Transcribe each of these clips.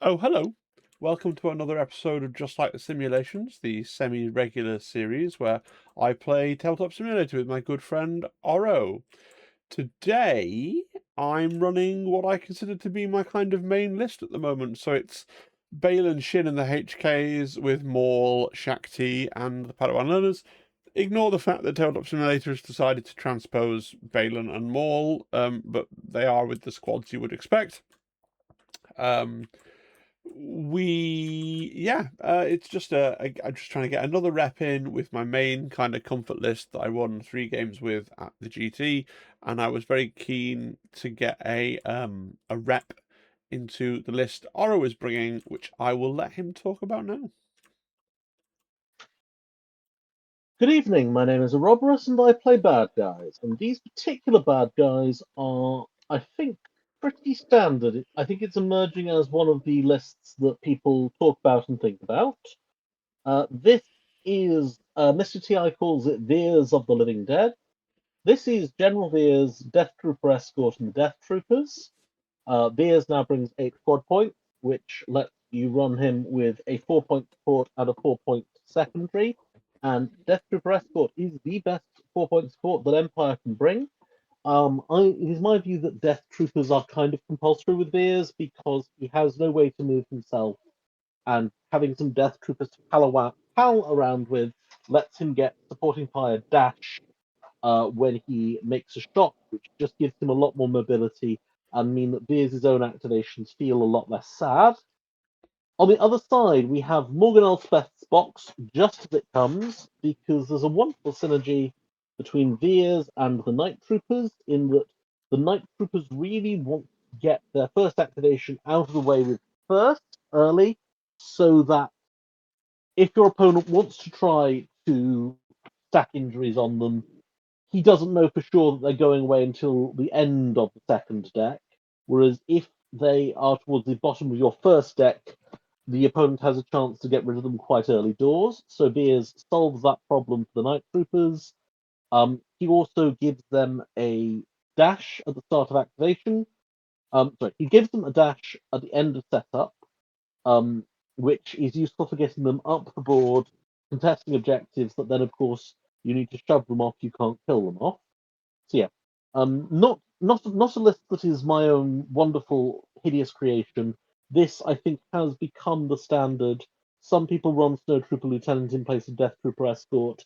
Oh, hello. Welcome to another episode of Just Like the Simulations, the semi-regular series where I play Tabletop Simulator with my good friend Oro. Today, I'm running what I consider to be my kind of main list at the moment. So it's Baylan, Shin and the HKs with Maul, Shakti and the Padawan Learners. Ignore the fact that Tabletop Simulator has decided to transpose Baylan and Maul, but they are with the squads you would expect. It's just I'm just trying to get another rep in with my main kind of comfort list that I won 3 games with at the GT, and I was very keen to get a rep into the list Oro is bringing, which I will let him talk about now. Good evening, my name is Ouroboros and I play bad guys. And these particular bad guys are, I think, pretty standard. I think it's emerging as one of the lists that people talk about and think about. This is, Mr. T.I. calls it Veers of the Living Dead. This is General Veers, Death Trooper Escort, and the Death Troopers. Veers now brings 8 squad points, which lets you run him with a 4-point support and a 4-point secondary. And Death Trooper Escort is the best 4-point support that Empire can bring. It is my view that Death Troopers are kind of compulsory with Veers because he has no way to move himself, and having some Death Troopers to pal around with lets him get supporting fire dash when he makes a shot, which just gives him a lot more mobility and mean that Veers' own activations feel a lot less sad. On the other side, we have Morgan Elsbeth's box just as it comes, because there's a wonderful synergy between Veers and the Night Troopers, in that the Night Troopers really want to get their first activation out of the way with first, early, so that if your opponent wants to try to stack injuries on them, he doesn't know for sure that they're going away until the end of the second deck. Whereas if they are towards the bottom of your first deck, the opponent has a chance to get rid of them quite early doors. So Veers solves that problem for the Night Troopers. He also gives them a dash at the start of activation. He gives them a dash at the end of setup, um, which is useful for getting them up the board, contesting objectives that then, of course, you need to shove them off. You can't kill them off. So yeah, not a list that is my own wonderful, hideous creation. This, I think, has become the standard. Some people run Snow Trooper Lieutenant in place of Death Trooper Escort.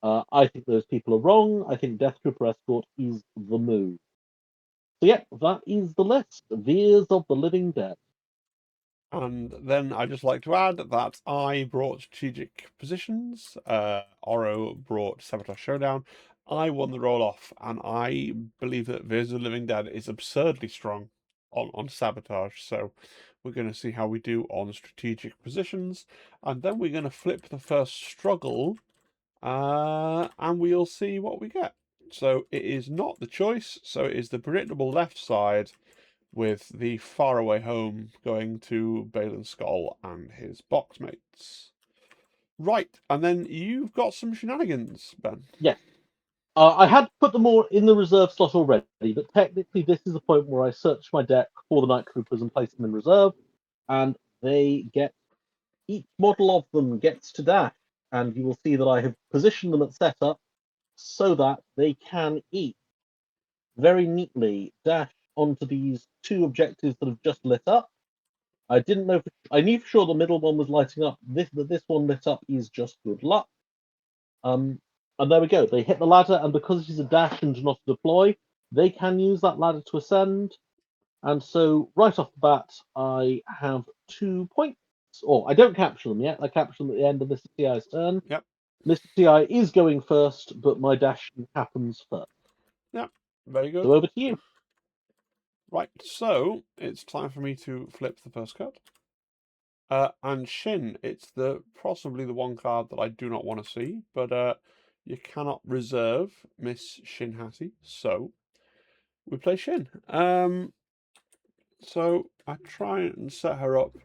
I think those people are wrong. I think Death Trooper Escort is the move. So yeah, that is the list. Veers of the Living Dead. And then I'd just like to add that I brought strategic positions, Oro brought Sabotage Showdown. I won the roll off, and I believe that Veers of the Living Dead is absurdly strong on Sabotage. So we're going to see how we do on strategic positions, and then we're going to flip the first struggle, and we'll see what we get. So it is not the choice, so it is the predictable left side, with the faraway home going to Baylan Skull and his box mates. Right, and then you've got some shenanigans, Ben. Yes. I had put them all in the reserve slot already, but technically this is the point where I search my deck for the Night Troopers and place them in reserve, and they get each model of them gets to dash, and you will see that I have positioned them at setup so that they can each very neatly dash onto these 2 objectives that have just lit up. I didn't know. I knew for sure the middle one was lighting up. This one lit up is just good luck. And there we go. They hit the ladder, and because it is a dash and not a deploy, they can use that ladder to ascend. And so, right off the bat, I have 2 points. Or I don't capture them yet. I capture them at the end of Mr. TI's turn. Yep. Mr. TI is going first, but my dashing happens first. Yep. Very good. So over to you. Right, so it's time for me to flip the first card. And Shin, it's possibly the one card that I do not want to see, but you cannot reserve Miss Shin Hattie, so we play Shin. So I try and set her up,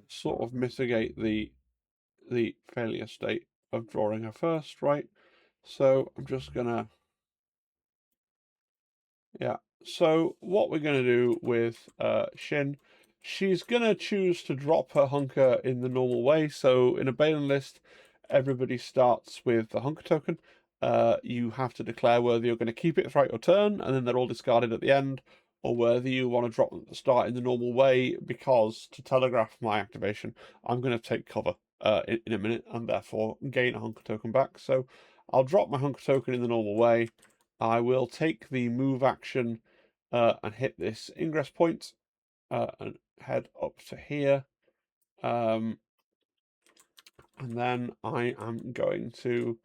sort of mitigate the failure state of drawing her first, right? So I'm just gonna, yeah. So what we're gonna do with Shin she's gonna choose to drop her hunker in the normal way. So in a Baylan list, everybody starts with the hunker token. You have to declare whether you're going to keep it throughout your turn, and then they're all discarded at the end, or whether you want to drop them at the start in the normal way. Because to telegraph my activation, I'm going to take cover in a minute, and therefore gain a hunker token back. So I'll drop my hunker token in the normal way. I will take the move action and hit this ingress point and head up to here. And then I am going to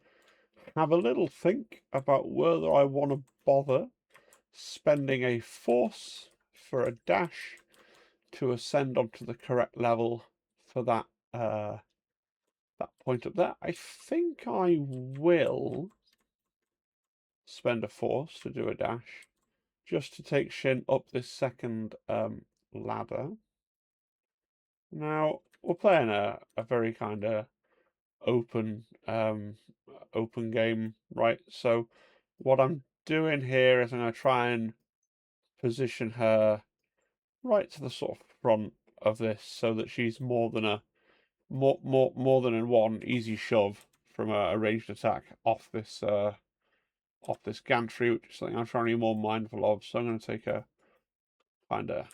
have a little think about whether I want to bother spending a force for a dash to ascend onto the correct level for that that point up there. I think I will spend a force to do a dash just to take Shin up this second ladder. Now we're playing a very kind of open open game, right? So what I'm doing here is I'm going to try and position her right to the sort of front of this so that she's more than a more than in one easy shove from a ranged attack off this gantry, which is something I'm trying to be more mindful of. So I'm going to take her kind of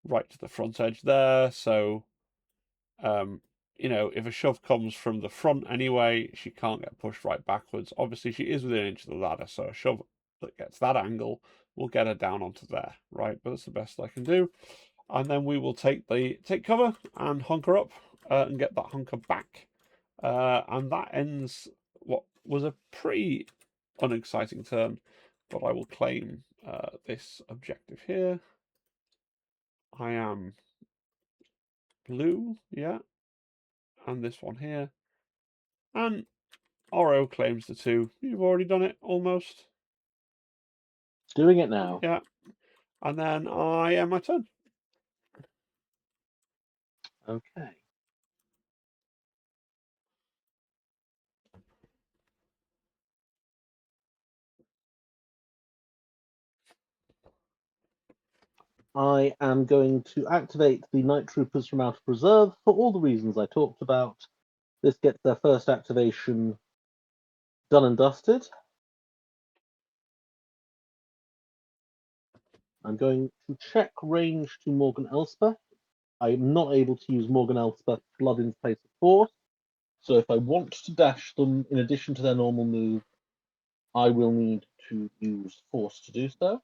right to the front edge there. So you know, if a shove comes from the front anyway, she can't get pushed right backwards. Obviously, she is within an inch of the ladder, so a shove that gets that angle will get her down onto there, right? But that's the best I can do. And then we will take cover and hunker up and get that hunker back. And that ends what was a pretty unexciting turn, but I will claim this objective here. I am blue, yeah, and this one here. And Oro claims the 2. You've already done it, almost. Doing it now. Yeah. And then I end my turn. Okay. I am going to activate the Night Troopers from Outer Reserve for all the reasons I talked about. This gets their first activation done and dusted. I'm going to check range to Morgan Elspeth. I am not able to use Morgan Elspeth's Blood in place of Force, so if I want to dash them in addition to their normal move, I will need to use Force to do so.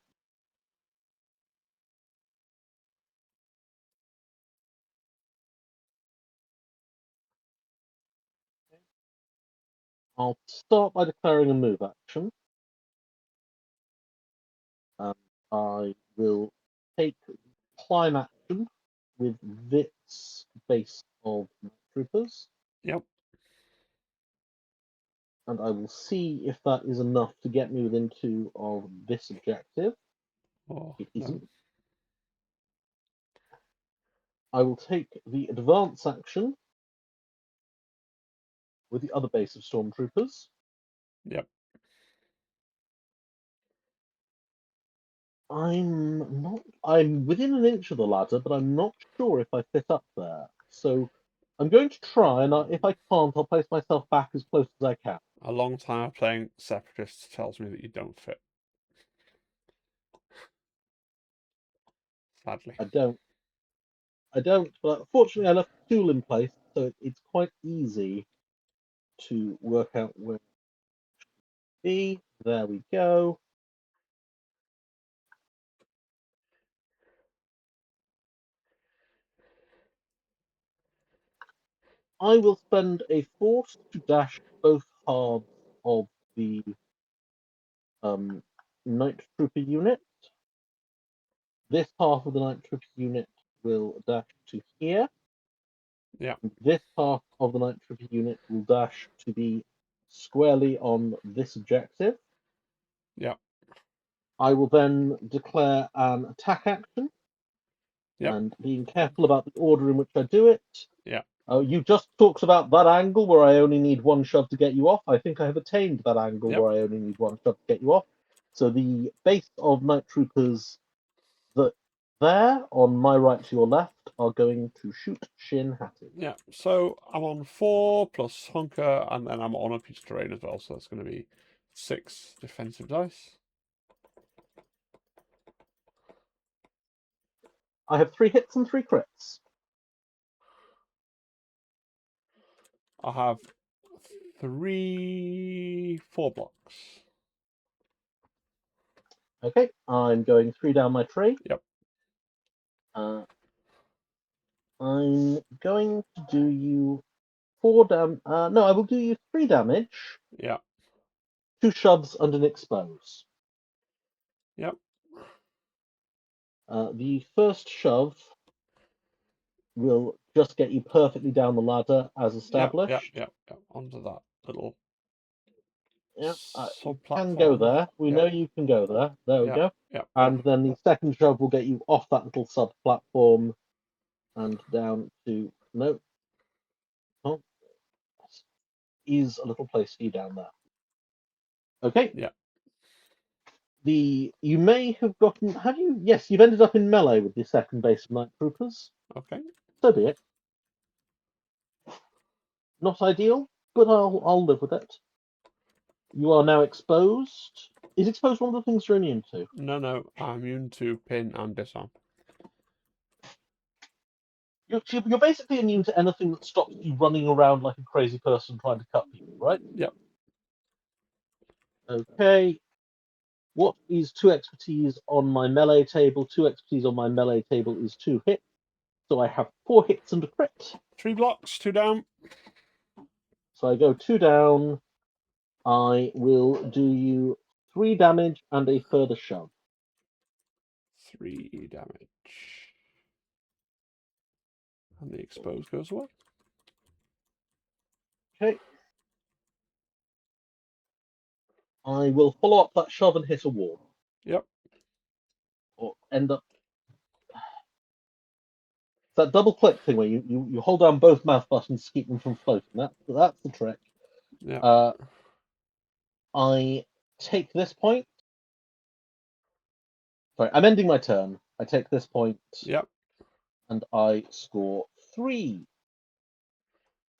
I'll start by declaring a move action. I will take climb action with Vit's base of troopers. Yep. And I will see if that is enough to get me within 2 of this objective. Oh, It isn't. no. I will take the advance action with the other base of stormtroopers. Yep. I'm within an inch of the ladder, but I'm not sure if I fit up there. So I'm going to try, and if I can't, I'll place myself back as close as I can. A long time of playing Separatists tells me that you don't fit. Sadly. I don't, but fortunately I left the tool in place, so it's quite easy to work out where to be. There we go. I will spend a force to dash both halves of the Night Trooper unit. This half of the Night Trooper unit will dash to here. Yeah. This half of the Night Trooper unit will dash to be squarely on this objective. Yeah. I will then declare an attack action. Yep. And being careful about the order in which I do it. Yeah. You just talked about that angle where I only need 1 shove to get you off. I think I have attained that angle Yep. where I only need 1 shove to get you off. So the base of Night Troopers that there, on my right to your left, are going to shoot Shin Hattie. Yeah, so I'm on 4 plus Hunker, and then I'm on a piece of terrain as well, so that's going to be 6 defensive dice. I have 3 hits and 3 crits. I have 3 4 blocks. Okay, I'm going 3 down my tree. Yep. I'm going to do you 4 damage. No, I will do you 3 damage. Yeah. 2 shoves and an expose. Yep. The first shove will just get you perfectly down the ladder as established. Yep. Onto that little Yeah, you can go sub-platform. there. We know you can go there. There we go. Yep. And then the second shove will get you off that little sub platform and down to no. Oh, is a little place for you down there. Okay. Yeah. You may have gotten. Have you? Yes, you've ended up in melee with the second base of night troopers. Okay. So be it. Not ideal, but I'll live with it. You are now exposed. Is exposed one of the things you're immune to? No, I'm immune to pin and disarm. You're basically immune to anything that stops you running around like a crazy person trying to cut people, right? Yep. Okay. What is 2 expertise on my melee table? 2 expertise on my melee table is 2 hits. So I have 4 hits and a crit. 3 blocks, 2 down. So I go 2 down. I will do you 3 damage and a further shove. 3 damage. And the expose goes away. Okay. I will follow up that shove and hit a wall. Yep. Or end up. It's that double click thing where you hold down both mouse buttons to keep them from floating. That's the trick. Yeah. I take this point. Sorry, I'm ending my turn. I take this point. Yep. And I score 3.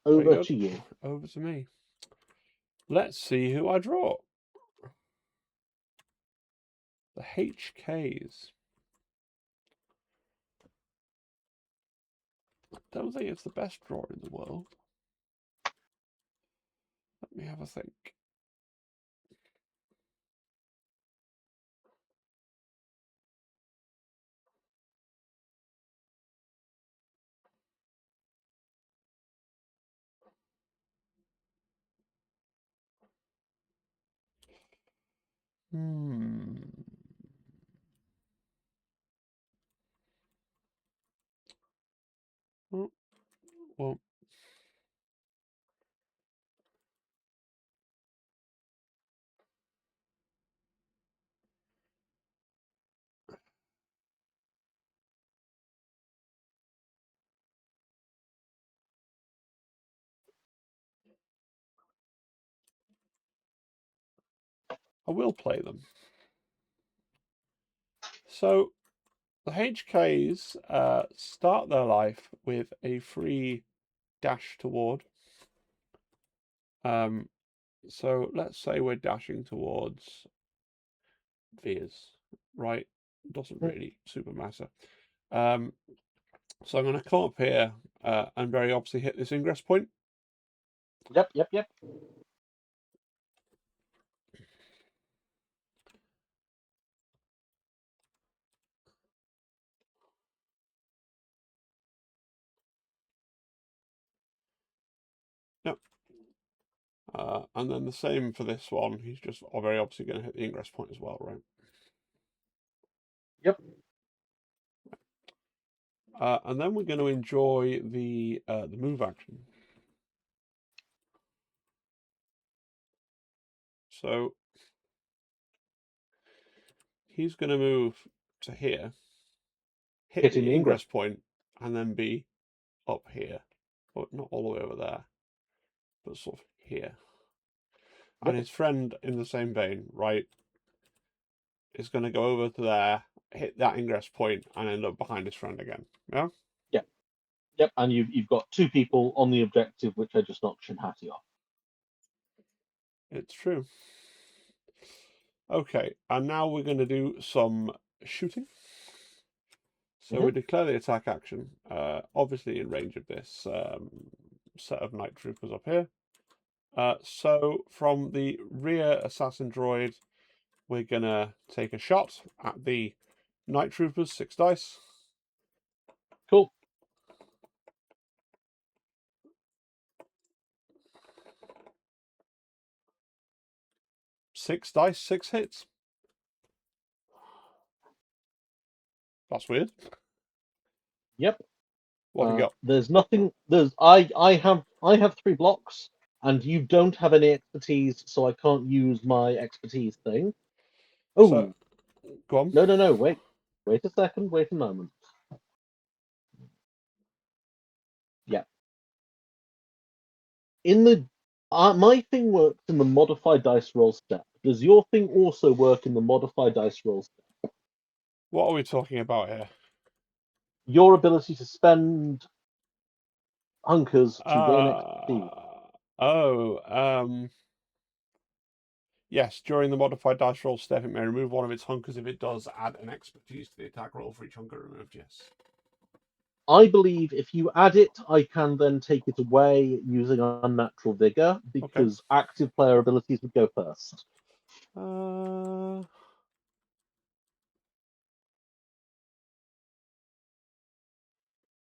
Very Over good. to you. Over to me. Let's see who I draw. The HKs. Don't think it's the best draw in the world. Let me have a think. Oh, well, I will play them. So the HKs start their life with a free dash toward. So let's say we're dashing towards Veers, right? Doesn't really super matter. So I'm going to come up here and very obviously hit this ingress point. Yep. Yep. And then the same for this one. He's just very obviously going to hit the ingress point as well, right? Yep. And then we're going to enjoy the move action. So he's going to move to here, hit Hitting the the ingress ingress point, and then be up here. But not all the way over there, but sort of here. Yep. And his friend, in the same vein, right, is going to go over to there hit that ingress point and end up behind his friend again. Yeah, Yep. Yep. And you've got two people on the objective, which I just knocked Shinhati off. it's true. Okay, and now we're going to do some shooting. So we declare the attack action, obviously in range of this set of night troopers up here. So from the rear assassin droid, we're going to take a shot at the night troopers, 6 dice. Cool. 6 dice, 6 hits. That's weird. Yep. What have you got? There's nothing. I have 3 blocks, and you don't have any expertise, so I can't use my expertise thing. So, Oh, go on. no. Wait a second. Wait a moment. Yeah. In the My thing works in the modified dice roll step. Does your thing also work in the modified dice roll step? What are we talking about here? Your ability to spend hunkers to gain expertise. Oh, yes, during the modified dice roll step, it may remove one of its hunkers. If it does, add an expertise to the attack roll for each hunker removed, yes. I believe if you add it, I can then take it away using unnatural vigor Okay. because active player abilities would go first.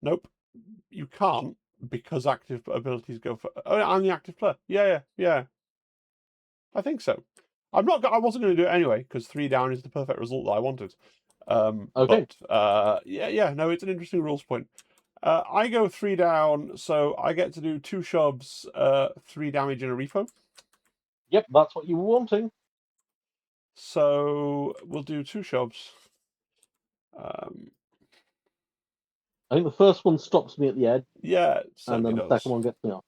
Nope. You can't because active abilities go for. Oh, I'm the active player. Yeah. I think so. I wasn't going to do it anyway because 3 down is the perfect result that I wanted. Okay. Yeah. No, it's an interesting rules point. I go 3 down, so I get to do 2 shoves, 3 damage in a repo. Yep, that's what you were wanting. So we'll do 2 shoves. I think the first one stops me at the edge, Yeah, it and certainly then the does. second one gets me off.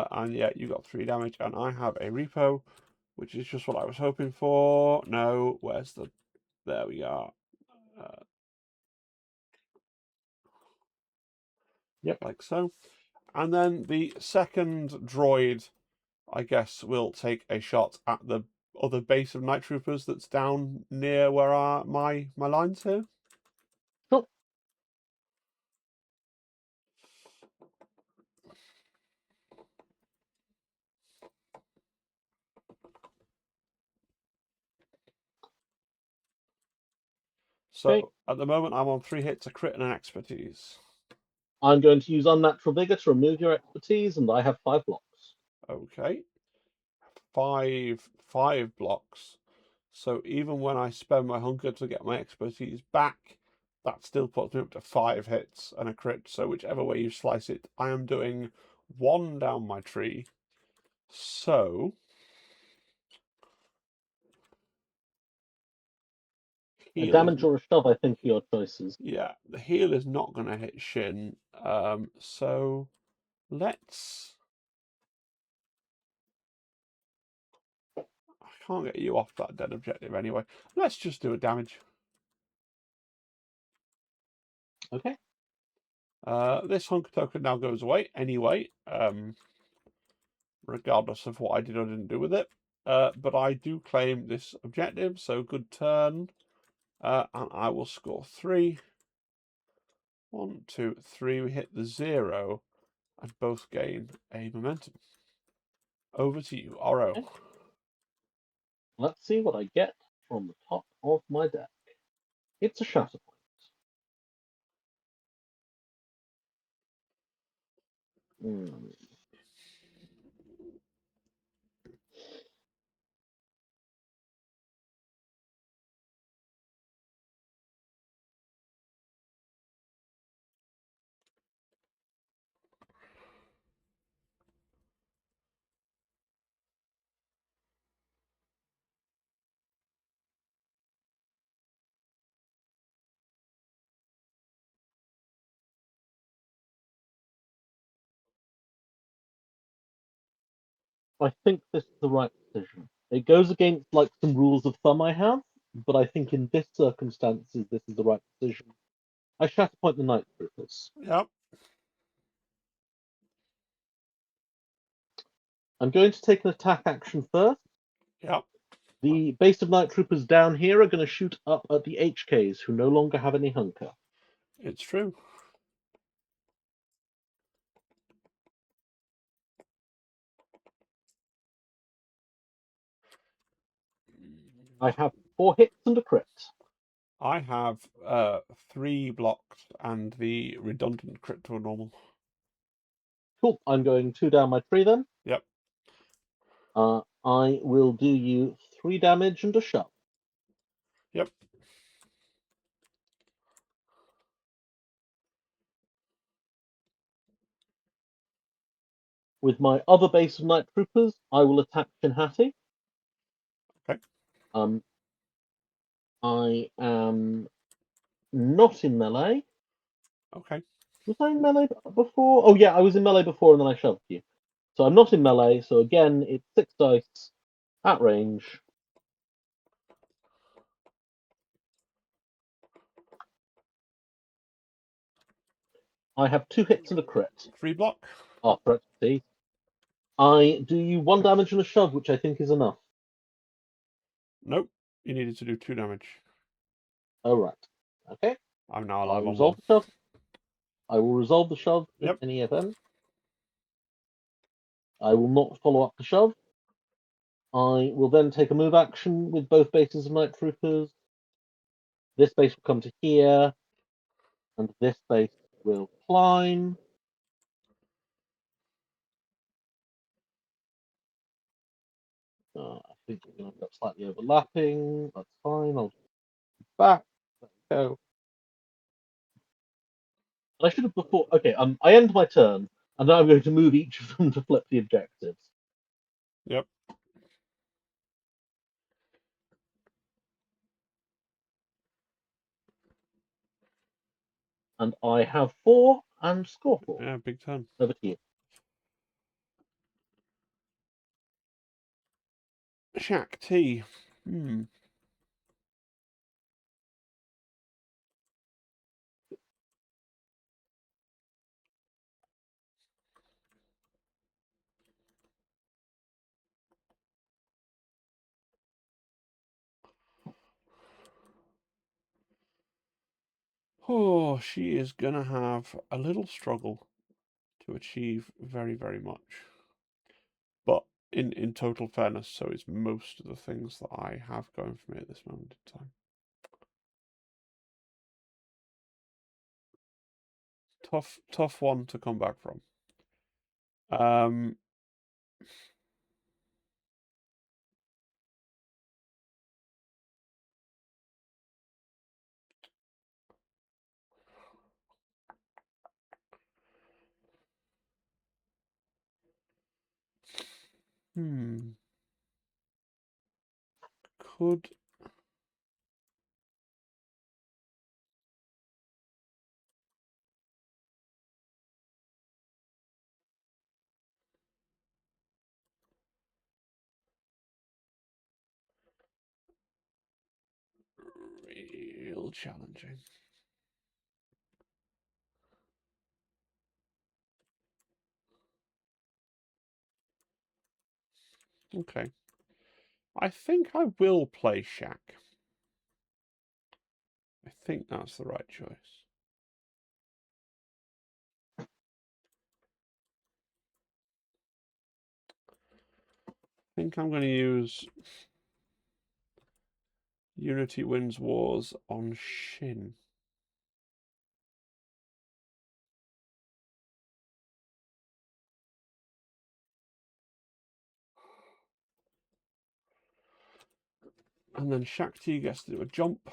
And yeah, you got 3 damage, and I have a repo, which is just what I was hoping for. No, where's the... There we are. Yep. Like so. And then the second droid, I guess, will take a shot at the other base of night troopers that's down near where are my lines here. Cool. Okay. So at the moment, I'm on 3 hits, a crit, and an expertise. I'm going to use unnatural vigor to remove your expertise, and I have 5 blocks. Okay, five blocks. So even when I spend my hunker to get my expertise back, that still puts me up to 5 hits and a crit. So whichever way you slice it, I am doing 1 down my tree. So A heal is damage or a shove, I think, are your choices. yeah, the heal is not going to hit Shin. So let's. I can't get you off that dead objective anyway. Let's just do a damage. Okay. This hunker token now goes away anyway, regardless of what I did or didn't do with it. But I do claim this objective, so good turn. And I will score 3. 1, 2, 3. We hit the 0 and both gain a momentum. Over to you, Oro. Okay. Let's see what I get from the top of my deck. It's a Shatterpoint. Hmm. I think this is the right decision. It goes against like some rules of thumb I have, but I think in this circumstances this is the right decision. I Shatterpoint the Night Troopers. Yep. I'm going to take an attack action first. Yep. The base of Night Troopers down here are going to shoot up at the HKs who no longer have any hunker. It's true. I have 4 hits and a crit. I have 3 blocked and the redundant crit to a normal. Cool. I'm going 2 down my tree then. Yep. I will do you 3 damage and a shove. Yep. With my other base of Night Troopers, I will attack Shinhati. Okay. I am not in melee. Okay. Was I in melee before? Oh yeah, I was in melee before and then I shoved you. So I'm not in melee, so again, it's 6 dice at range. I have 2 hits and a crit. 3 block. After expertise. I do you 1 damage and a shove, which I think is enough. Nope. You needed to do 2 damage. Oh, right. Okay. I'm now I'll alive on resolve 1. the shove. I will resolve the shove in Yep. any event. I will not follow up the shove. I will then take a move action with both bases of Night Troopers. This base will come to here, and this base will climb. I think we're going to end up slightly overlapping. That's fine. I'll just back. There we go. And I should have before. Okay, I end my turn, and then I'm going to move each of them to flip the objectives. Yep. And I have 4 and score 4. Yeah, big turn. Over to you. Shack T. Oh, she is gonna have a little struggle to achieve very, very much. But in total fairness, so is most of the things that I have going for me at this moment in time. Tough one to come back from. Could real challenging. Okay. I think I will play Shack. I think that's the right choice. I think I'm going to use Unity Wins Wars on Shin. And then Shakti gets to do a jump. I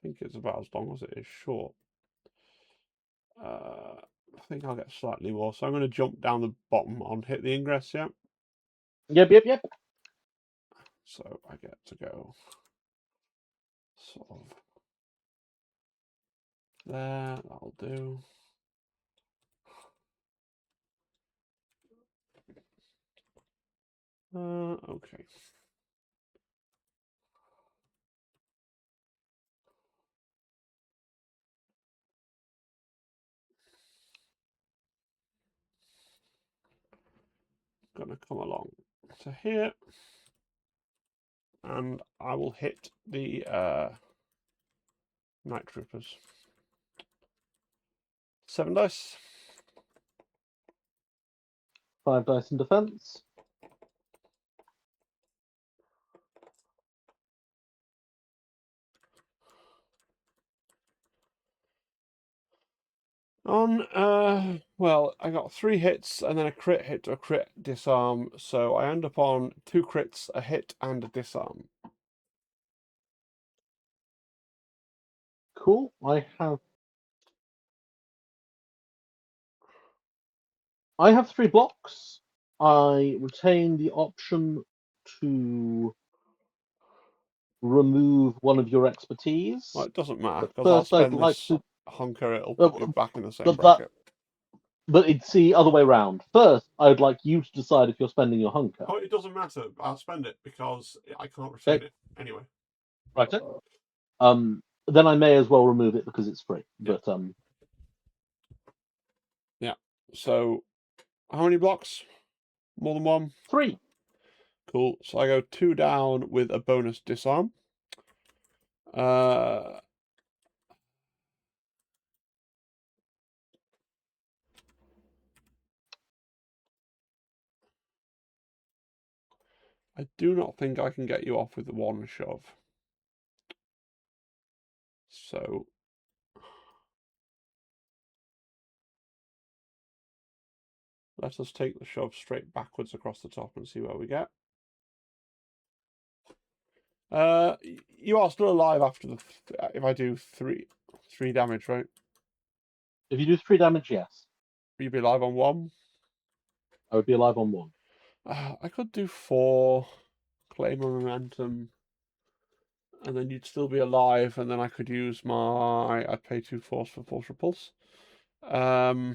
think it's about as long as it is short. I think I'll get slightly more. So I'm going to jump down the bottom on hit the ingress, yeah? Yep. So I get to go sort of there. That'll do. Okay. Gonna come along to here, and I will hit the night troopers. 7 dice. 5 dice in defense. Well, I got 3 hits and then a crit hit to a crit disarm, so I end up on 2 crits, a hit, and a disarm. Cool. I have 3 blocks. I retain the option to remove one of your expertise. Well, it doesn't matter, But because I'll first, I'd spend like this to. hunker, it'll put me back in the same But bracket. it's the other way round. First, I would like you to decide if you're spending your hunker. Oh, it doesn't matter. I'll spend it, because I can't retain it anyway. Right. Then I may as well remove it because it's free. Yeah. But Yeah. So, how many blocks? More than 1? 3. Cool. So I go 2 down with a bonus disarm. I do not think I can get you off with 1 shove. So let us take the shove straight backwards across the top and see where we get. You are still alive after the if I do 3 damage, right? If you do 3 damage, yes. You'd be alive on 1. I would be alive on 1. I could do 4, claim a momentum, and then you'd still be alive, and then I could use I'd pay 2 force for force repulse. Do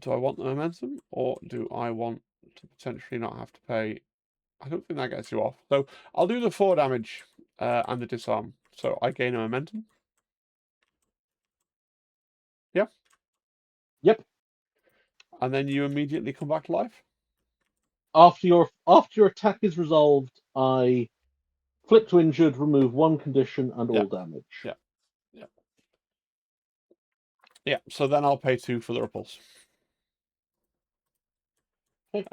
I want the momentum, or do I want to potentially not have to pay? I don't think that gets you off. So I'll do the 4 damage and the disarm. So I gain a momentum. Yeah. Yep. And then you immediately come back to life. After your attack is resolved, I flip to injured, remove 1 condition and all damage. Yeah. Yeah. Yeah. So then I'll pay 2 for the repulse. Okay.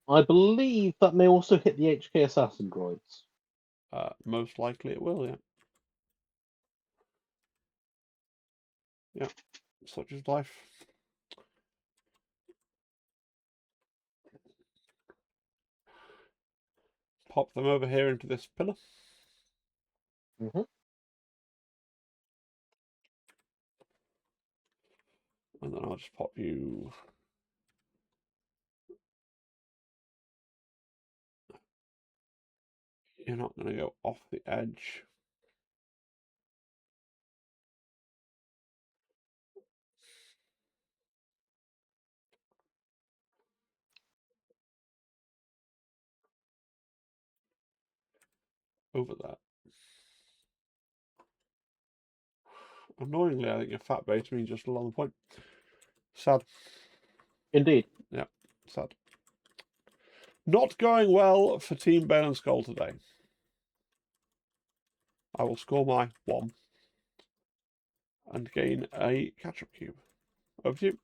I believe that may also hit the HK assassin droids. Most likely it will, yeah. Yeah. Such is life. Pop them over here into this pillar. Mm-hmm. And then I'll just pop you. You're not going to go off the edge. Over that. Annoyingly, I think your fat bait means just along the point. Sad. Indeed. Yeah, sad. Not going well for Team Baylan Skull today. I will score my 1 and gain a catch-up cube. Over to you.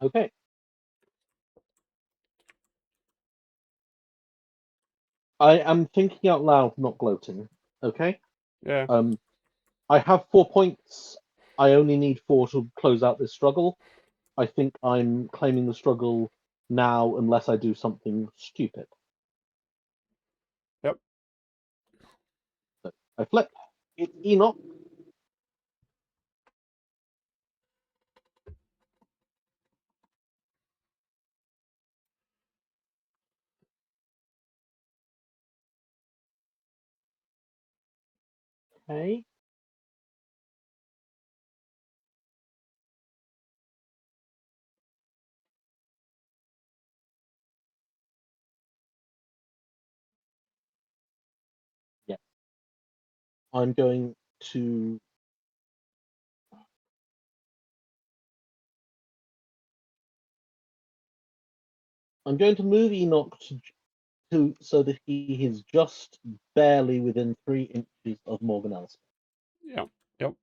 Okay. I am thinking out loud, not gloating. Okay. Yeah. I have 4 points. I only need 4 to close out this struggle. I think I'm claiming the struggle now unless I do something stupid. Yep. So I flip. It's Enoch. Okay. Yeah. I'm going to move Enoch so that he is just barely within 3 inches of Morgan Elsbeth. Yep. Yep.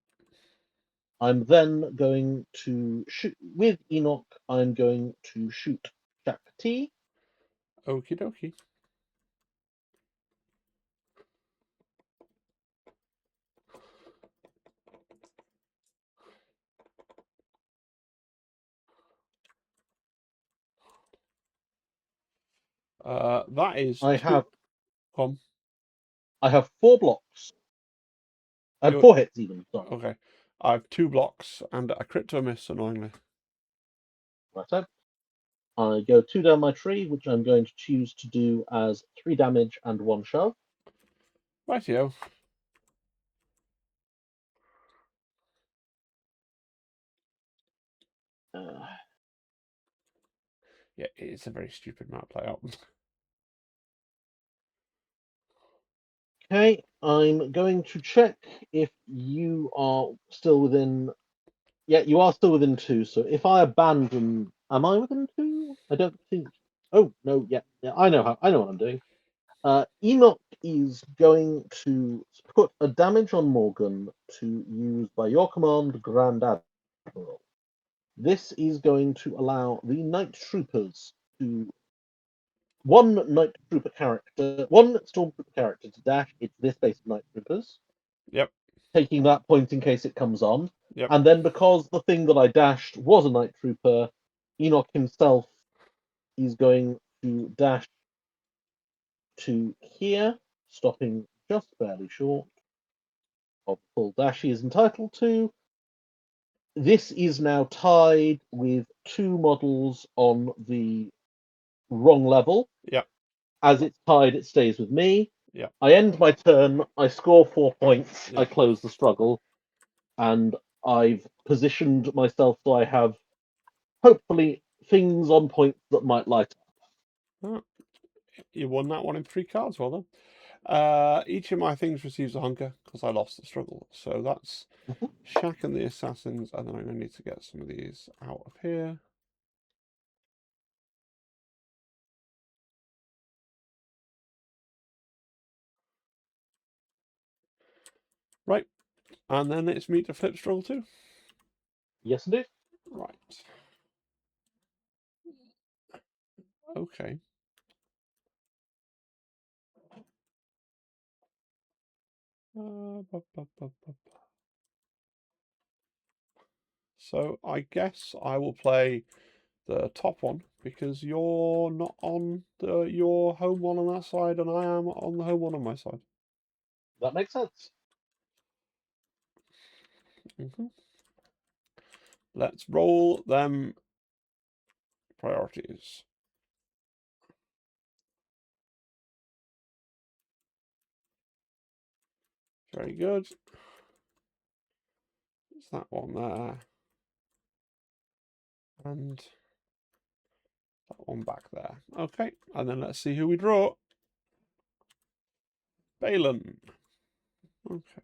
I'm then going to shoot with Enoch. I'm going to shoot Jack T. Okie dokie. That is I two. have Come. 4 blocks and You're 4 hits even. Sorry. okay. I have 2 blocks and a crit to a miss, annoyingly. Right. So I go 2 down my tree, which I'm going to choose to do as 3 damage and 1 shove. Rightio. Uh, Yeah, it's a very stupid map layout. okay, I'm going to check if you are still within. Yeah, you are still within 2. So if I abandon, am I within 2? I don't think. Oh no, yeah, I know what I'm doing. Enoch is going to put a damage on Morgan to use by your command, Grand Admiral. This is going to allow the Night Troopers to one Stormtrooper character to dash. It's this base of Night Troopers, Yep. taking that point in case it comes on. Yep. And then because the thing that I dashed was a Night Trooper, Enoch himself is going to dash to here, stopping just barely short of the full dash he is entitled to. This is now tied with 2 models on the wrong level. Yep. As it's tied, it stays with me. Yep. I end my turn, I score 4 points, I Yep. close the struggle, and I've positioned myself so I have hopefully things on points that might light Oh, you won that one in 3 cards. Well done. Each of my things receives a hunker because I lost the struggle. So that's up. Shaq and the Assassins, and then I'm going to need to get some of these out of here. Right, and then it's me to flip struggle 2. Yes, indeed. Right. Okay. So I guess I will play the top one because you're not on your home one on that side, and I am on the home one on my side. That makes sense. Let's roll them priorities. Very good. It's that one there. And that one back there. Okay, and then let's see who we draw. Baylan. Okay.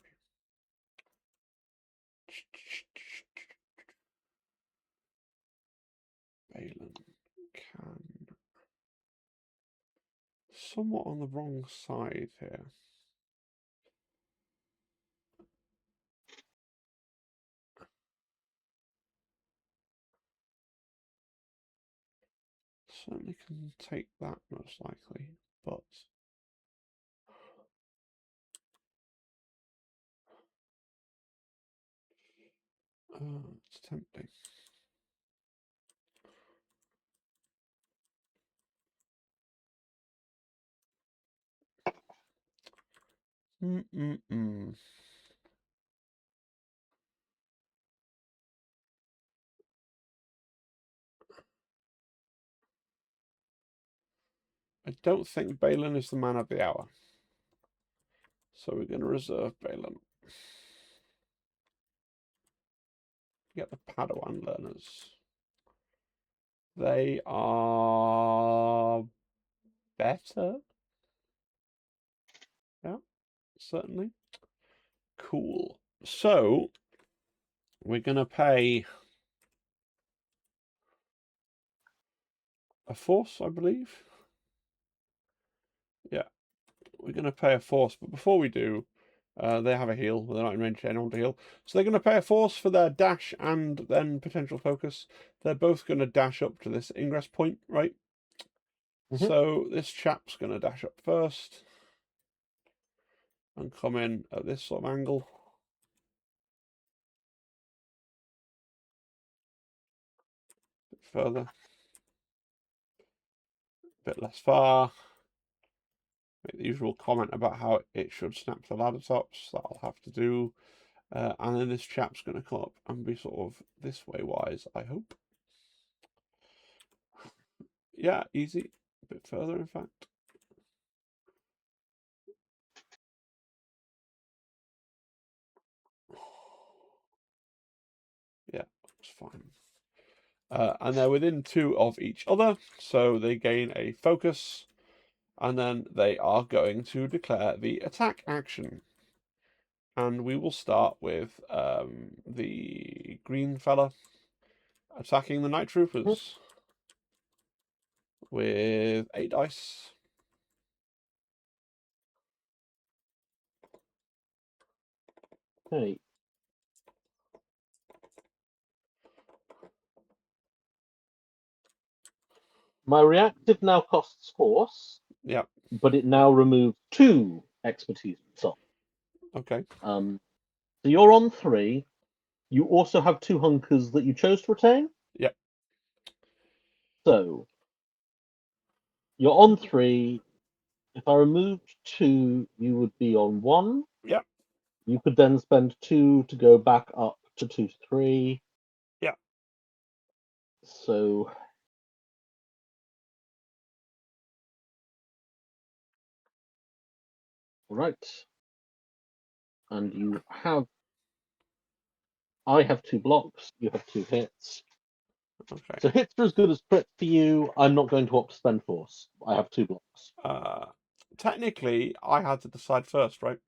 Baylan can... Somewhat on the wrong side here. Certainly can take that most likely, but... it's tempting. Mm-mm-mm. I don't think Baylan is the man of the hour. So we're going to reserve Baylan. Get the Padawan learners. They are better. Yeah, certainly. Cool. So we're gonna pay a force, I believe. Yeah, we're gonna pay a force, but before we do, they have a heal. They're not in range of anyone to heal, so they're gonna pay a force for their dash and then potential focus. They're both gonna dash up to this ingress point, right? So this chap's gonna dash up first and come in at this sort of angle. A bit further. A bit less far. Make the usual comment about how it should snap the ladder tops. That I'll have to do. And then this chap's going to come up and be sort of this way wise, I hope. Yeah, easy. A bit further, in fact. Yeah, it's fine. And they're within 2 of each other, so they gain a focus, and then they are going to declare the attack action. And we will start with the green fella attacking the Night Troopers with 8 dice. Okay. My reactive now costs force. Yep. But it now removes 2 expertise from Okay. So you're on 3. You also have 2 hunkers that you chose to retain. Yep. So you're on 3. If I removed 2, you would be on 1. Yep. You could then spend 2 to go back up to 2 to 3. Yep. So right. And you have I have 2 blocks, you have 2 hits. Okay. So hits are as good as crit for you. I'm not going to opt to spend force. I have 2 blocks. Technically, I had to decide first, right?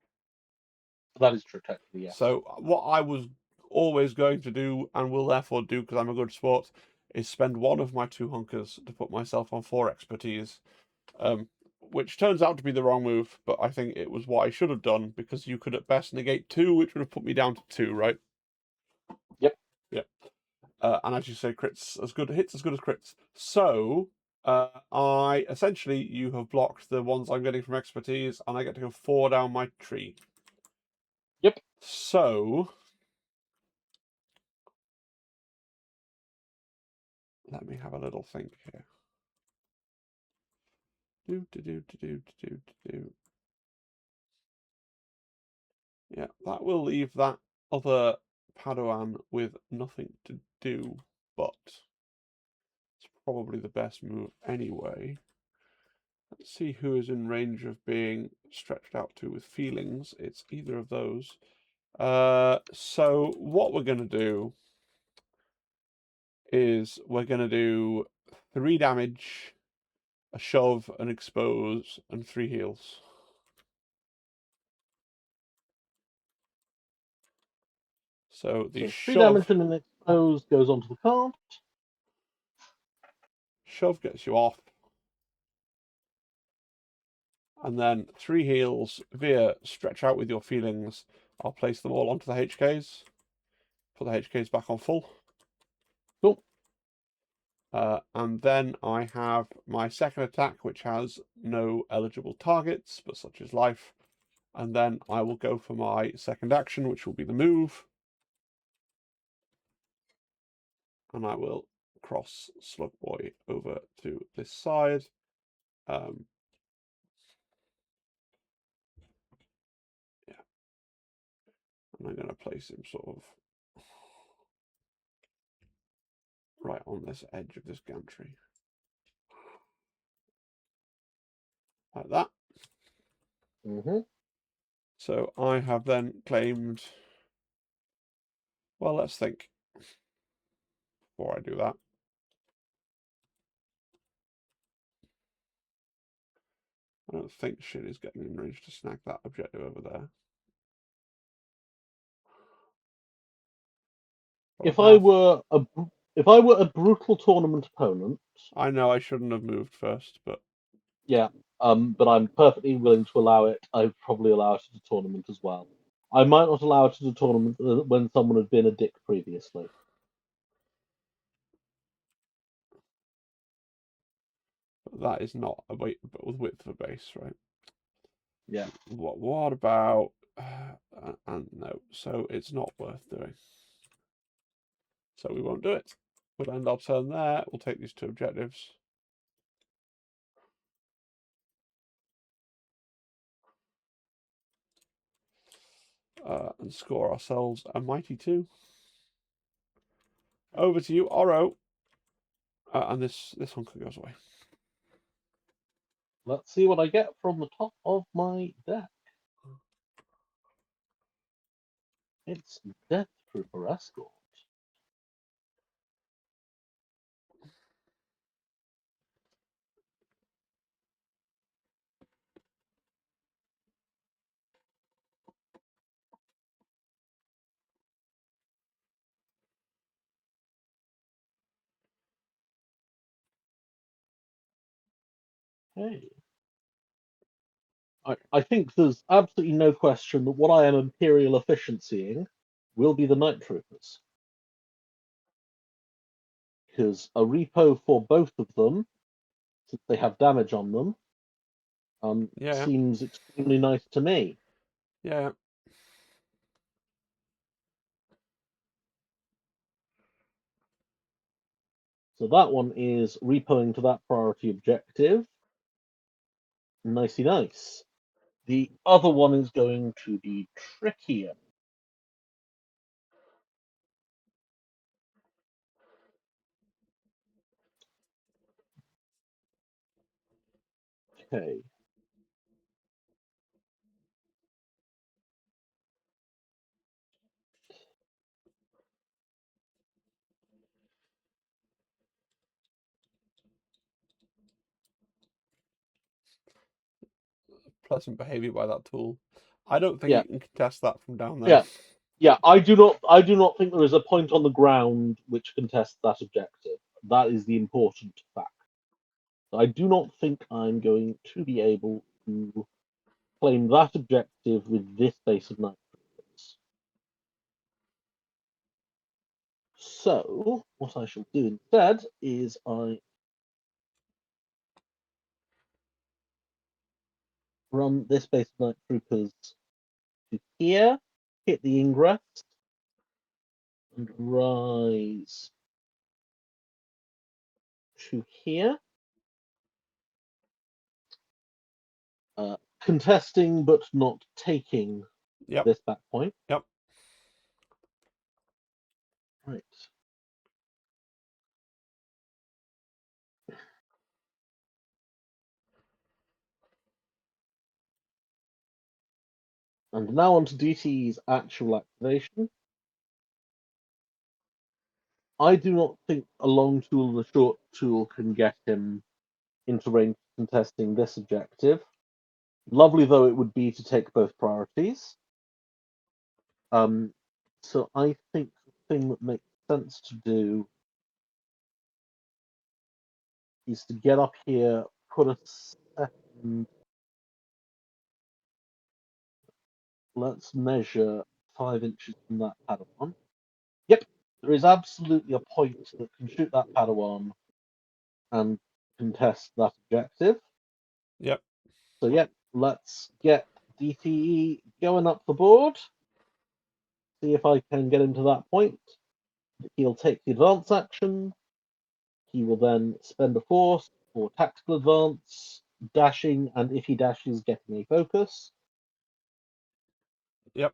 That is true, technically, yes. So what I was always going to do, and will therefore do because I'm a good sport, is spend 1 of my 2 hunkers to put myself on 4 expertise, which turns out to be the wrong move, but I think it was what I should have done, because you could at best negate 2, which would have put me down to 2, right? Yep. Yep. And as you say, crits as good, hits as good as crits. So I essentially, you have blocked the ones I'm getting from expertise, and I get to go 4 down my tree. Yep. So let me have a little think here. Yeah, that will leave that other Padawan with nothing to do, but it's probably the best move anyway. Let's see who is in range of being stretched out to with feelings. It's either of those. So what we're going to do is we're going to do 3 damage, a shove, an expose, and 3 heals. So the 3 damage and an expose goes onto the card. Shove gets you off. And then 3 heals via stretch out with your feelings. I'll place them all onto the HKs. Put the HKs back on full. Cool. And then I have my second attack, which has no eligible targets, but such as life. And then I will go for my second action, which will be the move. And I will cross Slug Boy over to this side. Yeah. And I'm going to place him sort of right on this edge of this gantry. Like that. So I have then claimed. Well, let's think before I do that. I don't think shit is getting in range to snag that objective over there. But If I I have. were a brutal tournament opponent, I know I shouldn't have moved first, but yeah, but I'm perfectly willing to allow it. I'd probably allow it at a tournament as well. I might not allow it at a tournament when someone had been a dick previously. that is not a width of a base, right? Yeah. What about? And no, so it's not worth doing. So we won't do it. We'll end our turn there. We'll take these two objectives. And score ourselves a mighty 2. Over to you, Oro. And this one goes away. Let's see what I get from the top of my deck. It's Death Trooper Escort. Hey. I think there's absolutely no question that what I am Imperial efficiencying will be the Night Troopers. Because a repo for both of them, since they have damage on them, Yeah, seems extremely nice to me. yeah. So that one is repoing to that priority objective. Nicey nice. The other one is going to be trickier. Okay. Pleasant behaviour by that tool. I don't think Yeah. you can contest that from down there. Yeah. Yeah. I do not think there is a point on the ground which contests that objective. That is the important fact. I do not think I'm going to be able to claim that objective with this base of night troopers. So, what I shall do instead is I run this base of night troopers to here, hit the ingress, and rise to here. Contesting but not taking Yep, this back point. yep. Right. And now on to DT's actual activation. I do not think a long tool and a short tool can get him into range contesting this objective. Lovely though it would be to take both priorities. So I think the thing that makes sense to do is to get up here, put a second. Let's measure 5 inches from that Padawan. Yep, there is absolutely a point that can shoot that Padawan and contest that objective. Yep. So yeah, let's get DTE going up the board. See if I can get him to that point. He'll take the advance action. He will then spend a force for tactical advance, dashing, and if he dashes, getting a focus. Yep.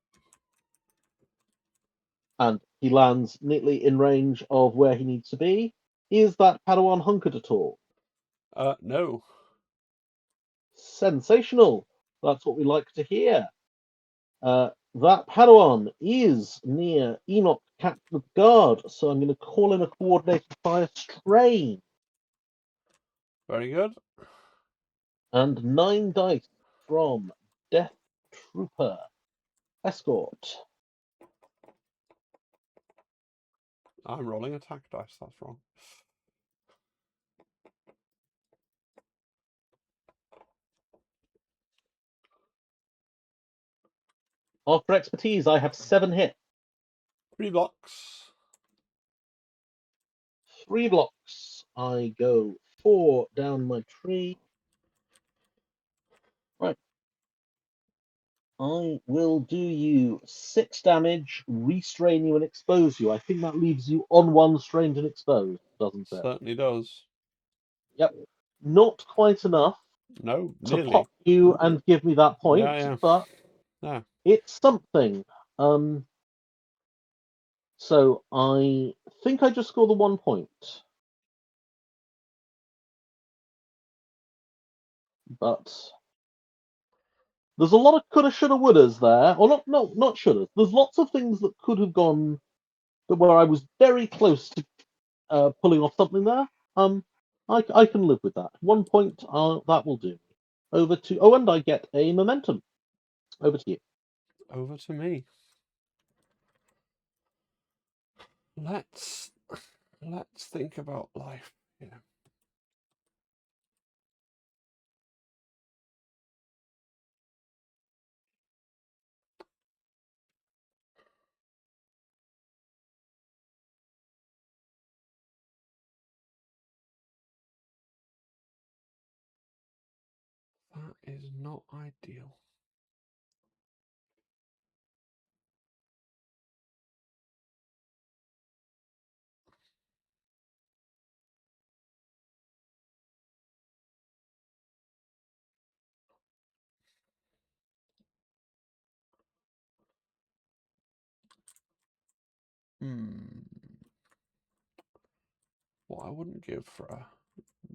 And he lands neatly in range of where he needs to be. Is that Padawan hunkered at all? No. Sensational. That's what we like to hear. That Padawan is near Enoch Captain Guard, so I'm going to call in a coordinated fire strain. Very good. And 9 dice from Death Trooper Escort. I'm rolling attack dice. That's wrong. After expertise, I have 7 hits. 3 blocks. 3 blocks. I go 4 down my tree. Right. I will do you 6 damage, restrain you, and expose you. I think that leaves you on 1 strained and exposed, doesn't it? Certainly does. Yep. Not quite enough No, to nearly. pop you and give me that point, Yeah. but Yeah. it's something. So I think I just score the 1 point. But there's a lot of coulda, shoulda, wouldas there, or not shouldas. There's lots of things that could have gone where I was very close to pulling off something there. I can live with that. 1 point, that will do. Over to and I get a momentum. Over to you. Over to me. Let's think about life. Yeah. That is not ideal. What I wouldn't give for a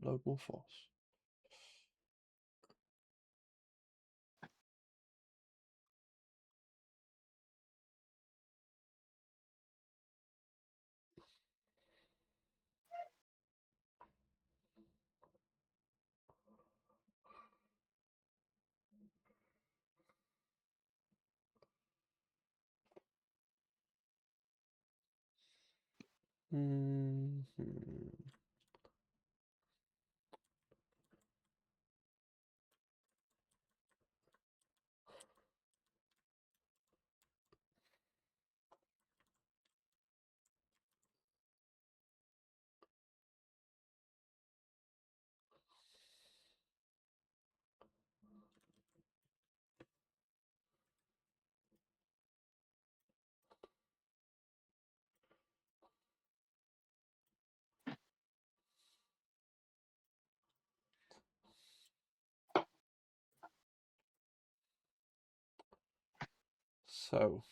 load more force. So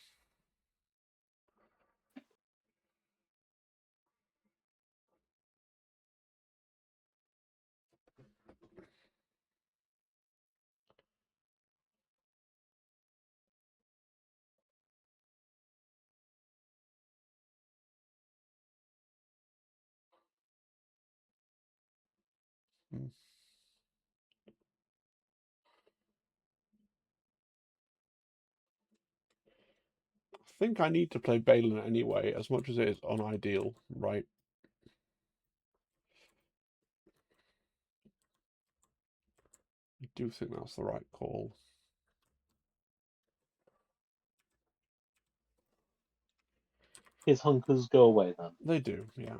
I think I need to play Baylan anyway, as much as it is unideal, right? I do think that's the right call. His hunkers go away then. They do, yeah.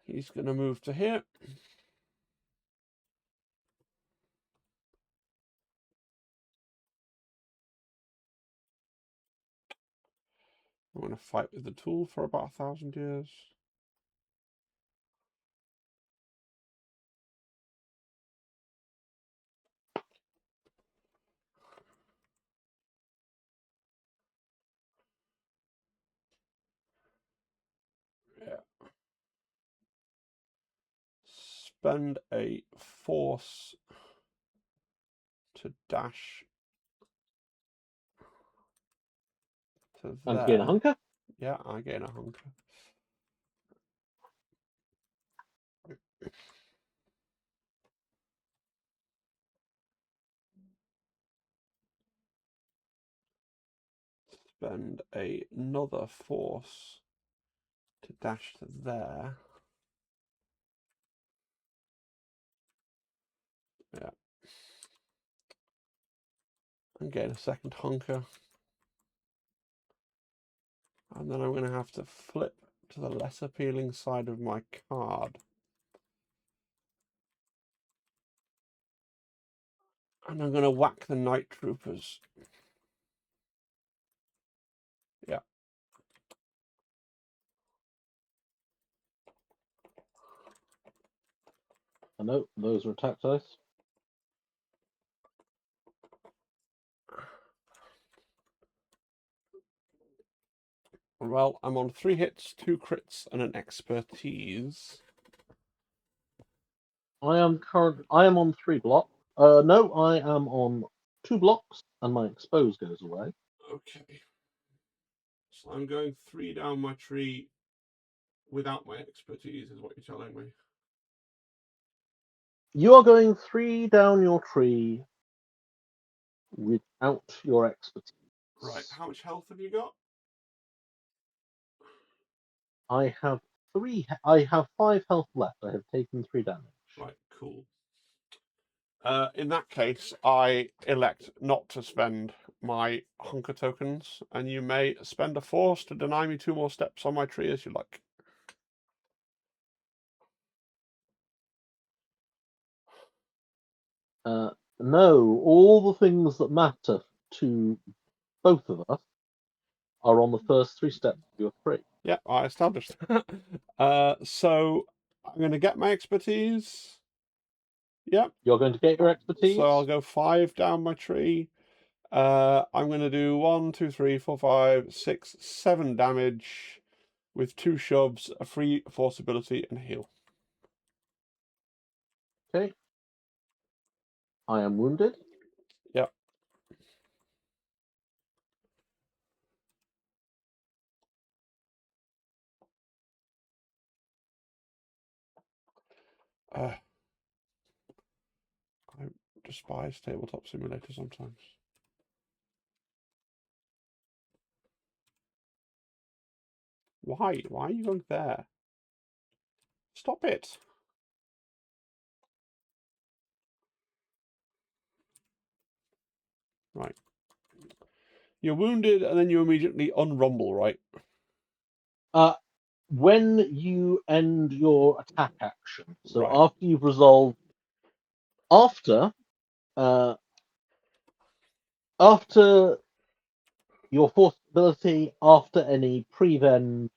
He's going to move to here. I'm going to fight with the tool for about 1,000 years. spend a force to dash to And to gain a there. hunker. Yeah, I gain a hunker. Spend another force to dash to there. Yeah. And gain a second hunker. And then I'm going to have to flip to the less appealing side of my card. And I'm going to whack the Night Troopers. Yeah. I know those are attack dice. Well, I'm on 3 hits, 2 crits, and an expertise. I am on 3 blocks. No, I am on 2 blocks, and my expose goes away. Okay. So I'm going 3 down my tree without my expertise, is what you're telling me. You are going 3 down your tree without your expertise. Right. How much health have you got? I have 5 health left. I have taken 3 damage. Right. Cool. In that case, I elect not to spend my hunker tokens, and you may spend a force to deny me 2 more steps on my tree as you like. No, all the things that matter to both of us are on the first 3 steps of your tree. Yeah, I established. So I'm going to get my expertise. Yep. You're going to get your expertise. So I'll go 5 down my tree. I'm going to do 1, 2, 3, 4, 5, 6, 7 damage with 2 shoves, a free force ability, and heal. Okay. I am wounded. Yep. I despise Tabletop Simulator sometimes. Why? Why are you going there? Stop it. Right. You're wounded and then you immediately unrumble, right? When you end your attack action, so Right. after you've resolved, after your force ability, after any prevent,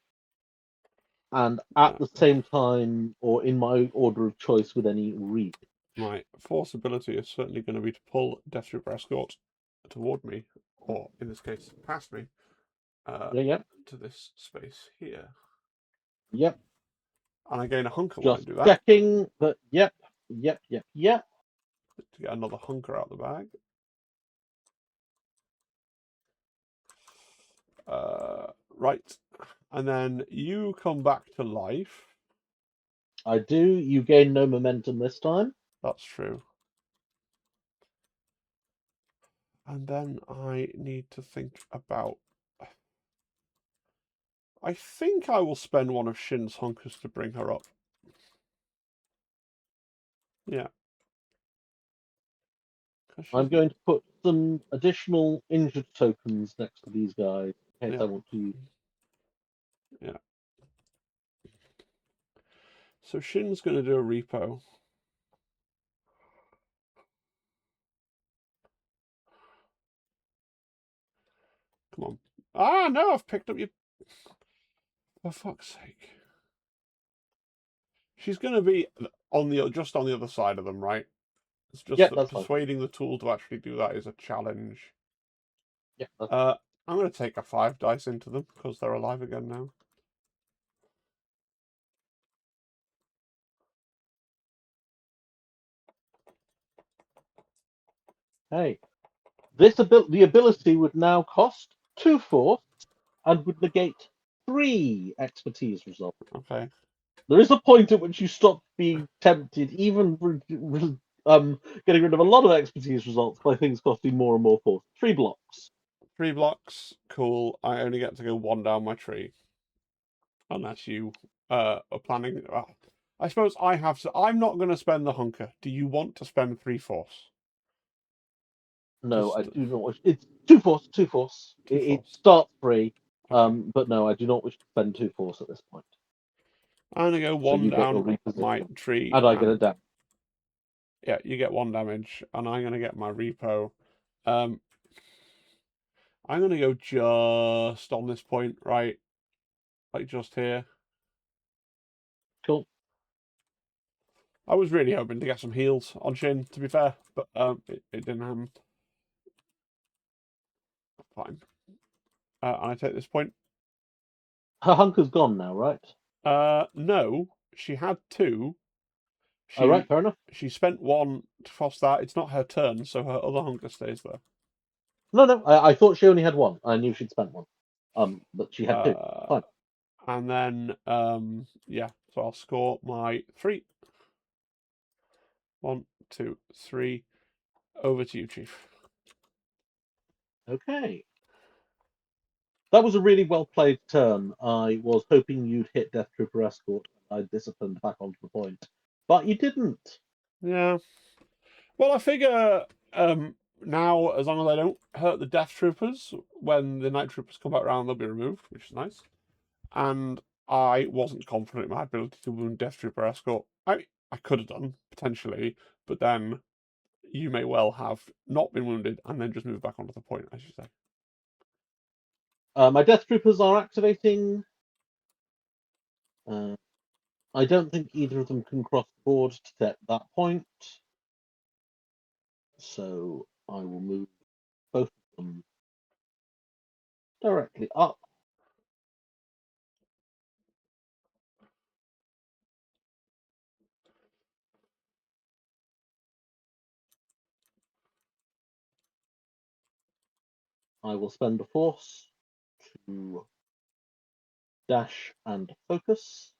and at the same time, or in my order of choice, with any read. My force ability is certainly going to be to pull Death Trooper Escort toward me, or in this case, past me, Yep. to this space here. Yep. And I gain a hunker when I Just do that. checking that. Yep. To get another hunker out the bag. Right. And then you come back to life. I do. You gain no momentum this time. That's true. And then I need to think about... I think I will spend one of Shin's hunkers to bring her up. Yeah. I'm going to put some additional injured tokens next to these guys in case I want to use. Yeah. So Shin's going to do a repo. Come on. Ah, no, I've picked up your... For fuck's sake. She's going to be just on the other side of them, right? It's just Yeah, that that's fine. persuading the tool to actually do that is a challenge. Yeah. I'm going to take a 5 dice into them because they're alive again now. Hey, the ability would now cost 2 force and would negate 3 expertise results. Okay. There is a point at which you stop being tempted, even getting rid of a lot of expertise results by things costing more and more force. 3 blocks. 3 blocks. Cool. I only get to go 1 down my tree. Unless you are planning. I suppose I have. I'm not going to spend the hunker. Do you want to spend 3 force? No, I Just do not wish. It's 2 force, 2 force. 2 It force. starts free, Okay. but no, I do not wish to spend 2 force at this point. I'm going to go So 1 you get your down my reposition, tree, and I get a and damage. yeah, you get 1 damage, and I'm going to get my repo. Um, I'm going to go just on this point, right? Like just here. Cool. I was really hoping to get some heals on Shin, to be fair, but it didn't happen. Fine. And I take this point. Her hunker's gone now, right? No, she had 2. All right, She fair enough. she spent 1 to cross that. It's not her turn, so her other hunker stays there. No, no, I thought she only had 1. I knew she'd spent 1. But she had 2. Uh, Fine. and then yeah, so I'll score my 3. 1, 2, 3. Over to you, Chief. Okay. That was a really well played turn. I was hoping you'd hit Death Trooper Escort. I disciplined back onto the point, but you didn't. Yeah. Well, I figure now, as long as I don't hurt the Death Troopers, when the Night Troopers come back around, they'll be removed, which is nice. And I wasn't confident in my ability to wound Death Trooper Escort. I could have done, potentially, but then you may well have not been wounded and then just move back onto the point, as you say. My Death Troopers are activating. Uh, I don't think either of them can cross the board to get that point. So I will move both of them directly up. I will spend a force to dash and focus.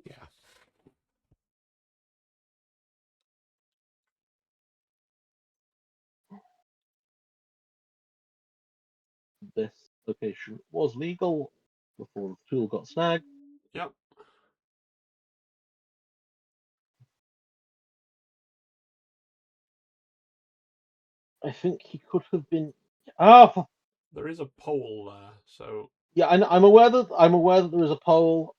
Yeah. This location was legal before the tool got snagged. Yep. I think he could have been. Ah, There is a pole there, so yeah, I'm aware that there is a pole.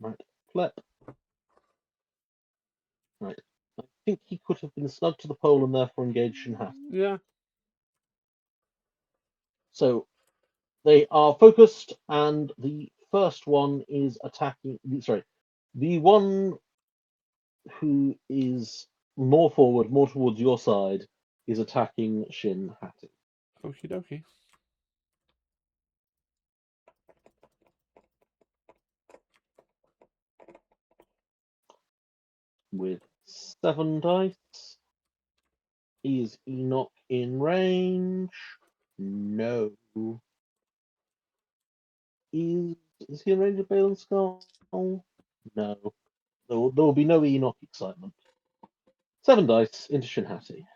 Right, flip. Right, I think he could have been snug to the pole and therefore engaged in half. yeah. So they are focused, and the first one is attacking. Sorry, the one who is more forward, more towards your side, is attacking Shin Hati Okie dokie. with 7 dice. Is Enoch in range? No. Is he in range of Baylan Skull? No. There will be no Enoch excitement. 7 dice into Shinhati.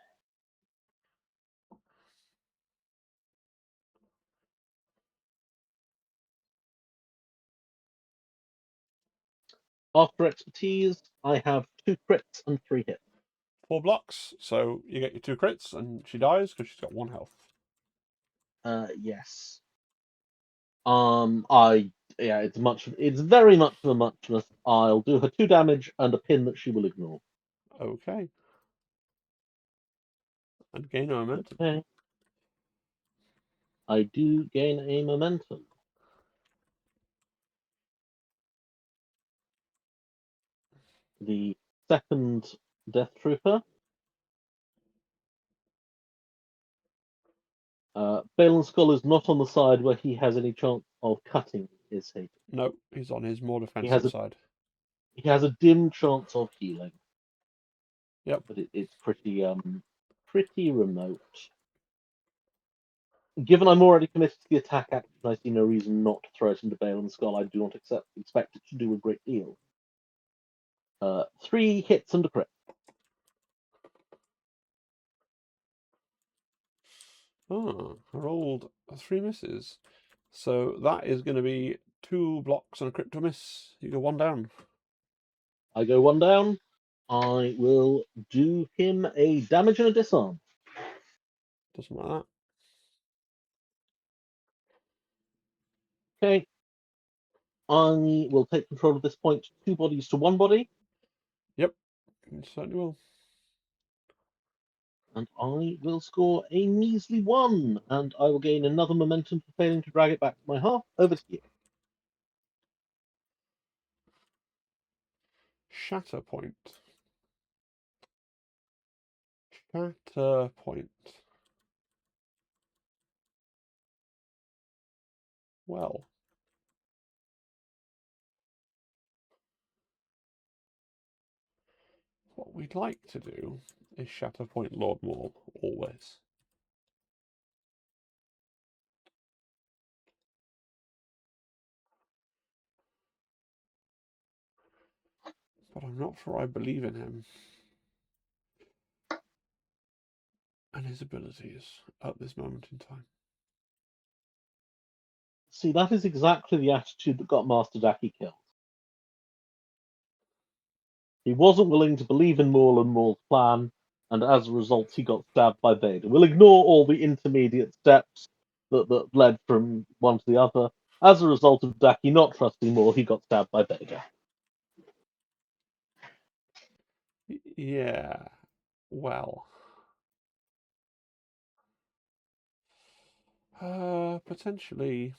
After expertise, I have 2 crits and 3 hits. 4 blocks, so you get your 2 crits, and she dies because she's got 1 health. Yes. I yeah, it's very much of a muchness. I'll do her 2 damage and a pin that she will ignore. Okay. And gain no momentum. Okay. I do gain a momentum. The second Death Trooper Baylan's skull is not on the side where he has any chance of cutting, is he? No, he's on his more He has defensive a side. he has a dim chance of healing, Yep. but it's pretty remote. Given I'm already committed to the attack action, I see no reason not to throw it into Baylan's skull. I do not expect it to do a great deal. 3 hits and a crit. Oh, I rolled 3 misses. So that is going to be 2 blocks and a crit to miss. You go 1 down. I go 1 down. I will do him a damage and a disarm. Doesn't matter. Okay. I will take control of this point. 2 bodies to 1 body. Yep, you certainly will. And I will score a measly 1. And I will gain another momentum for failing to drag it back to my half. Over to you. Shatterpoint. Shatterpoint. Well, what we'd like to do is Shatterpoint Lord Maul, always. But I'm not sure I believe in him and his abilities at this moment in time. See, that is exactly the attitude that got Master Daki killed. He wasn't willing to believe in Maul and Maul's plan, and as a result, he got stabbed by Vader. We'll ignore all the intermediate steps that led from one to the other. As a result of Daki not trusting Maul, he got stabbed by Vader. Yeah, well. Potentially.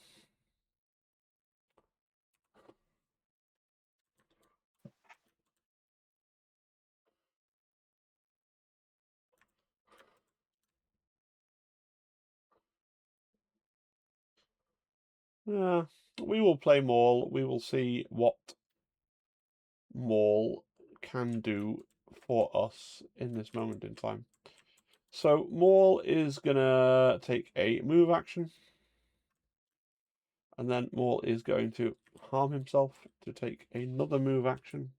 We will play Maul. We will see what Maul can do for us in this moment in time. So Maul is gonna take a move action, and then Maul is going to harm himself to take another move action.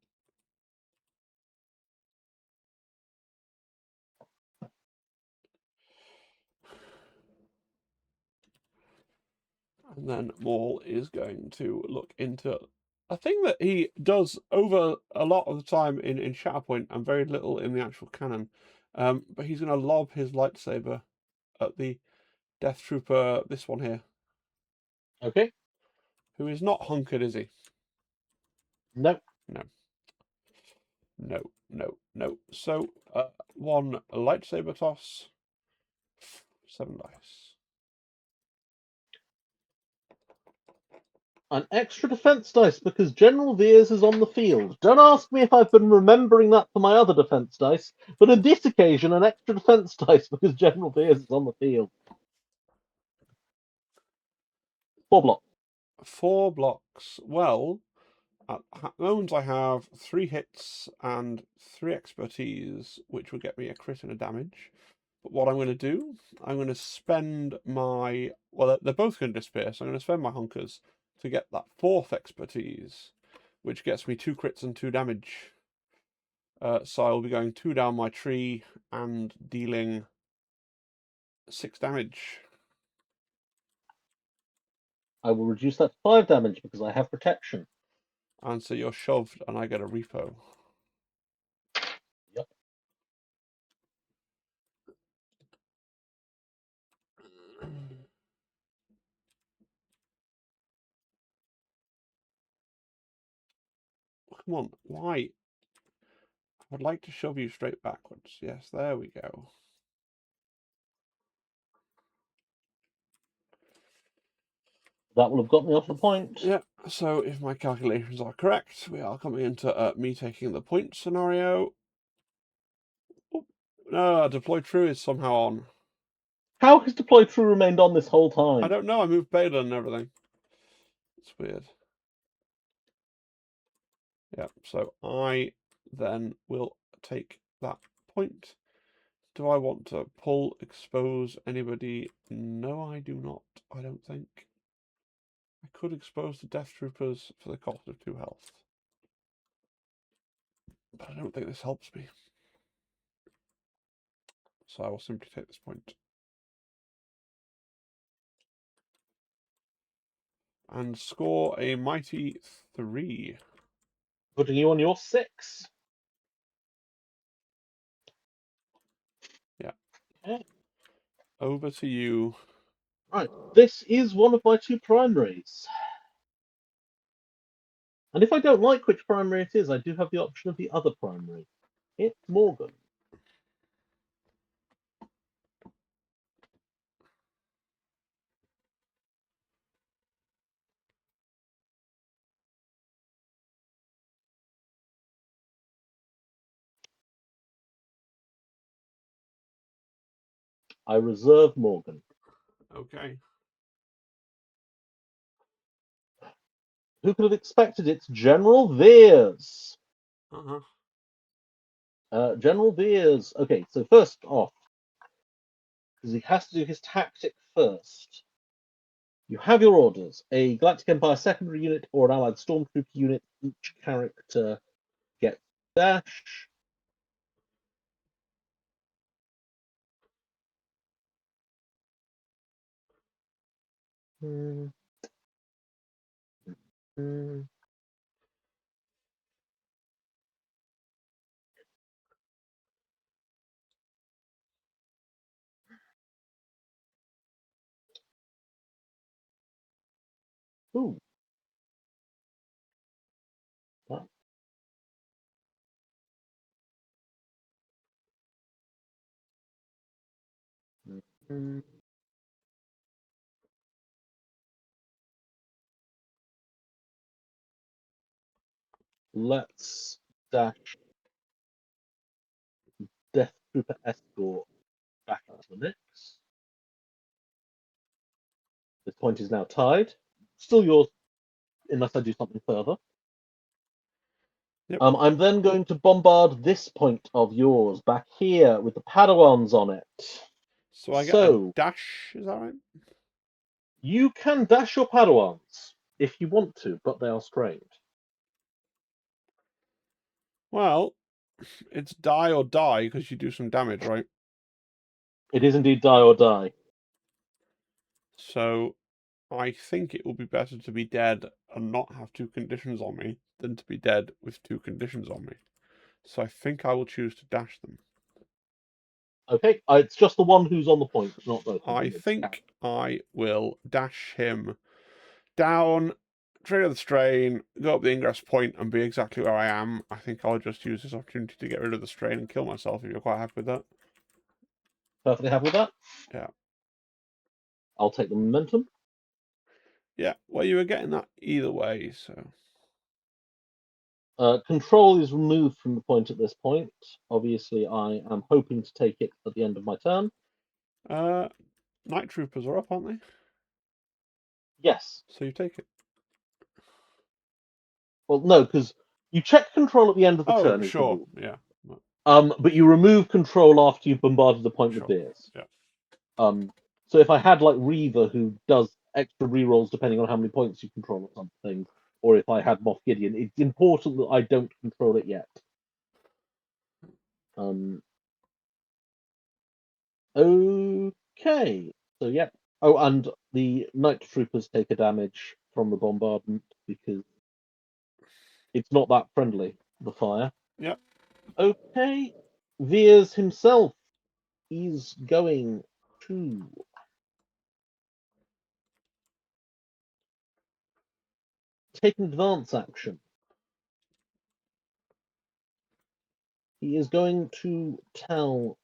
And then Maul is going to look into a thing that he does over a lot of the time in Shatterpoint and very little in the actual canon. But he's going to lob his lightsaber at the Death Trooper, this one here. Okay. Who is not hunkered, is he? No. No. No, no, no. So, 1 lightsaber toss, 7 dice. An extra defense dice because General Veers is on the field. Don't ask me if I've been remembering that for my other defense dice, but on this occasion, an extra defense dice because General Veers is on the field. 4 blocks. 4 blocks. Well, at the moment I have 3 hits and 3 expertise, which will get me a crit and a damage. But what I'm going to do, I'm going to spend my... Well, they're both going to disappear, so I'm going to spend my hunkers to get that 4th expertise, which gets me 2 crits and 2 damage. So I'll be going 2 down my tree and dealing 6 damage. I will reduce that to 5 damage because I have protection. And so you're shoved and I get a repo. Yep. Come on, why? I would like to shove you straight backwards. Yes, there we go. That will have got me off the point. Yeah, so if my calculations are correct, we are coming into me taking the point scenario. Oh, no, deploy true is somehow on. How has deploy true remained on this whole I time? don't know. I moved Baylan and everything. It's weird. Yeah, so I then will take that point. Do I want to pull, expose anybody? No, I do not. I don't think. I could expose the Death Troopers for the cost of 2 health. But I don't think this helps me. So I will simply take this point. And score a mighty 3. Putting you on your 6. Yeah. Okay. Over to you. Right. This is one of my 2 primaries. And if I don't like which primary it is, I do have the option of the other primary. It's Morgan. I reserve Morgan. Okay. Who could have expected it's General Veers? Uh-huh. General Veers. Okay, so first off, because he has to do his tactic first. You have your orders. A Galactic Empire secondary unit or an Allied Stormtrooper unit. Each character gets dash. Hmm. Hmm. Ooh. That. Hmm. Let's dash Death Trooper Escort back into the mix. This point is now tied. Still yours, unless I do something further. Yep. I'm then going to bombard this point of yours back here with the Padawans on it. So I get a So dash, is that right? you can dash your Padawans if you want to, but they are strained. Well, it's die or die because you do some damage, right? It is indeed die or die. So I think it will be better to be dead and not have 2 conditions on me than to be dead with 2 conditions on me. So I think I will choose to dash them. Okay, it's just the one who's on the point, not both of I them. think I will dash him down, trigger the strain, go up the ingress point, and be exactly where I am. I think I'll just use this opportunity to get rid of the strain and kill myself if you're quite happy with that. Perfectly happy with that. Yeah. I'll take the momentum. Yeah, well, you were getting that either way, so. Control is removed from the point at this point. Obviously, I am hoping to take it at the end of my turn. Night Troopers are up, aren't they? Yes. So you take it. Well, no, because you check control at the end of the Oh, turn is the sure. rule. Yeah. But you remove control after you've bombarded the point with Sure. Veers. Yeah. So if I had like Reaver who does extra rerolls depending on how many points you control or something, or if I had Moff Gideon, it's important that I don't control it yet. Okay. So yeah. Oh, and the Night Troopers take a damage from the bombardment because it's not that friendly, the fire. Yeah. Okay. Veers himself is going to take an advance action. He is going to tell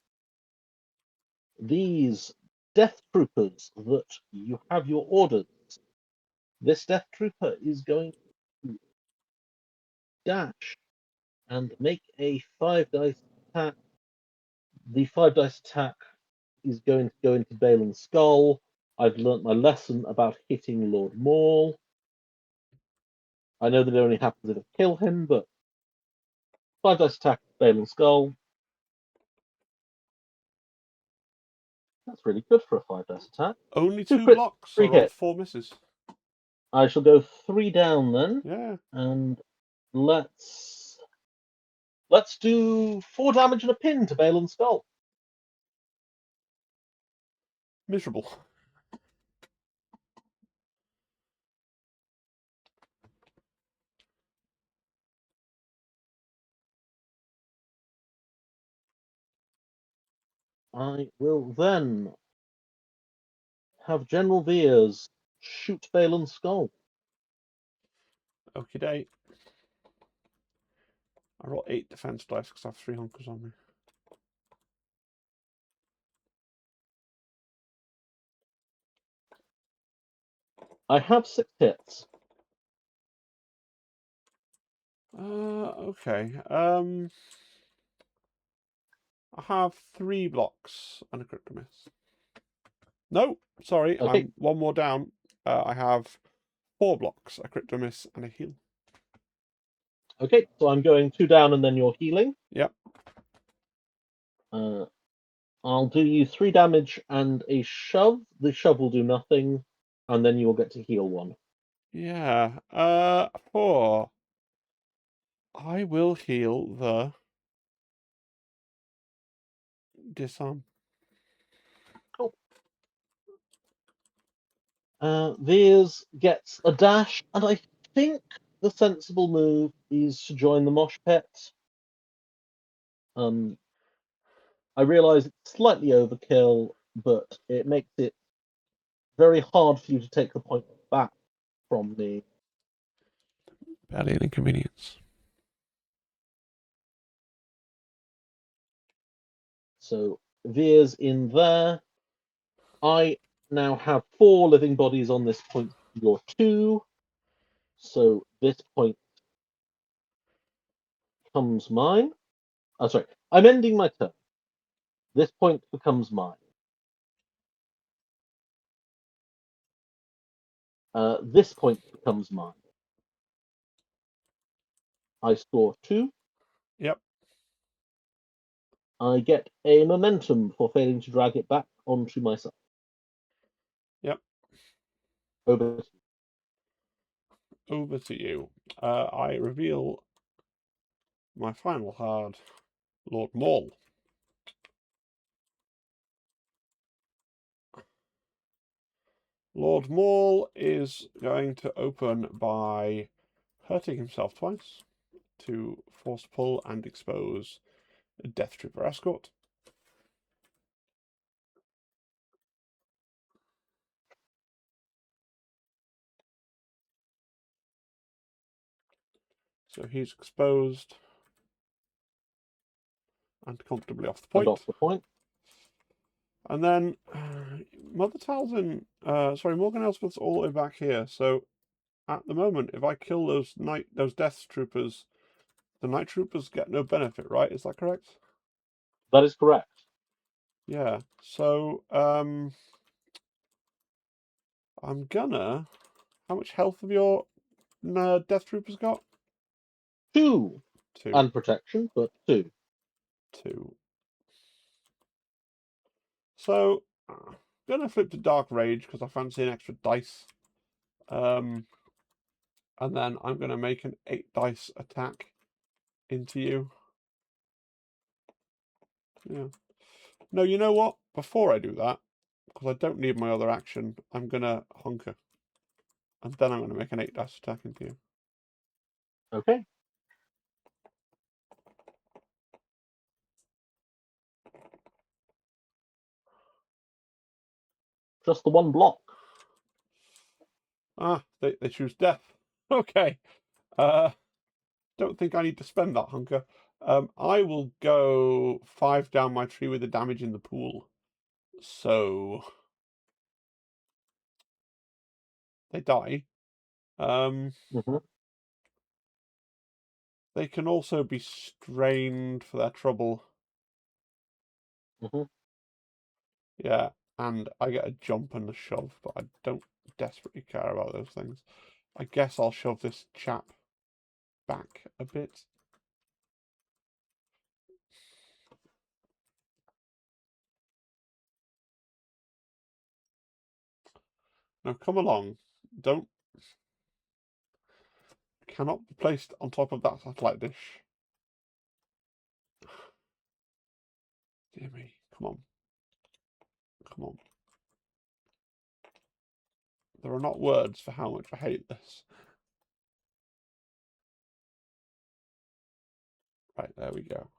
these Death Troopers that you have your orders. This Death Trooper is going to dash and make a 5 dice attack. The 5 dice attack is going to go into Baylan's skull. I've learnt my lesson about hitting Lord Maul. I know that it only happens if I kill him, but 5 dice attack, Baylan's skull. That's really good for a 5 dice attack. Only 2 2 crits, blocks. 3 I rolled hits. 4 misses. I shall go 3 down then, Yeah. and let's do 4 damage and a pin to Baylan's skull. Miserable. I will then have General Veers shoot Baylan's skull. Okie doke. I roll 8 defense dice because I have 3 hunkers on me. I have 6 hits. Okay. I have 3 blocks and a crit miss. No, sorry, Okay. I'm 1 more down. I have 4 blocks, a crit miss, and a heal. Okay, so I'm going 2 down and then you're healing. Yep. I'll do you 3 damage and a shove. The shove will do nothing, and then you will get to heal 1. Yeah. 4. I will heal the disarm. Cool. Veers gets a dash, and I think the sensible move is to join the mosh pit. I realise it's slightly overkill, but it makes it very hard for you to take the point back from me. Barely an inconvenience. So Veers in there. I now have 4 living bodies on this point. You're 2. So this point becomes mine. Oh, sorry. I'm ending my turn. This point becomes mine. This point becomes mine. I score 2. Yep. I get a momentum for failing to drag it back onto myself. Yep. Over. Over to you. I reveal my final card, Lord Maul. Lord Maul is going to open by hurting himself twice to force pull and expose a Death Trooper escort. So he's exposed and comfortably off the And point. off the point. And then Mother Talzin, Morgan Elsbeth's all the way back here. So at the moment, if I kill those Death Troopers, the Night Troopers get no benefit, right? Is that correct? That is correct. Yeah. So I'm gonna. How much health have your Death Troopers got? 2. 2. And protection, but 2. 2. So I'm gonna flip to Dark Rage because I fancy an extra dice. And then I'm gonna make an 8 dice attack into you. Yeah. No, you know what? Before I do that, because I don't need my other action, I'm gonna hunker. And then I'm gonna make an 8 dice attack into you. Okay. Just the 1 block. Ah, they choose death. Okay. Don't think I need to spend that hunker. I will go 5 down my tree with the damage in the pool. So they die. Mm-hmm. They can also be strained for their trouble. Mm-hmm. Yeah, and I get a jump and a shove, but I don't desperately care about those things. I guess I'll shove this chap back a bit. Now come along. Don't... Cannot be placed on top of that satellite dish. Dear me. Come on. Come on. There are not words for how much I hate this. Right, there we go.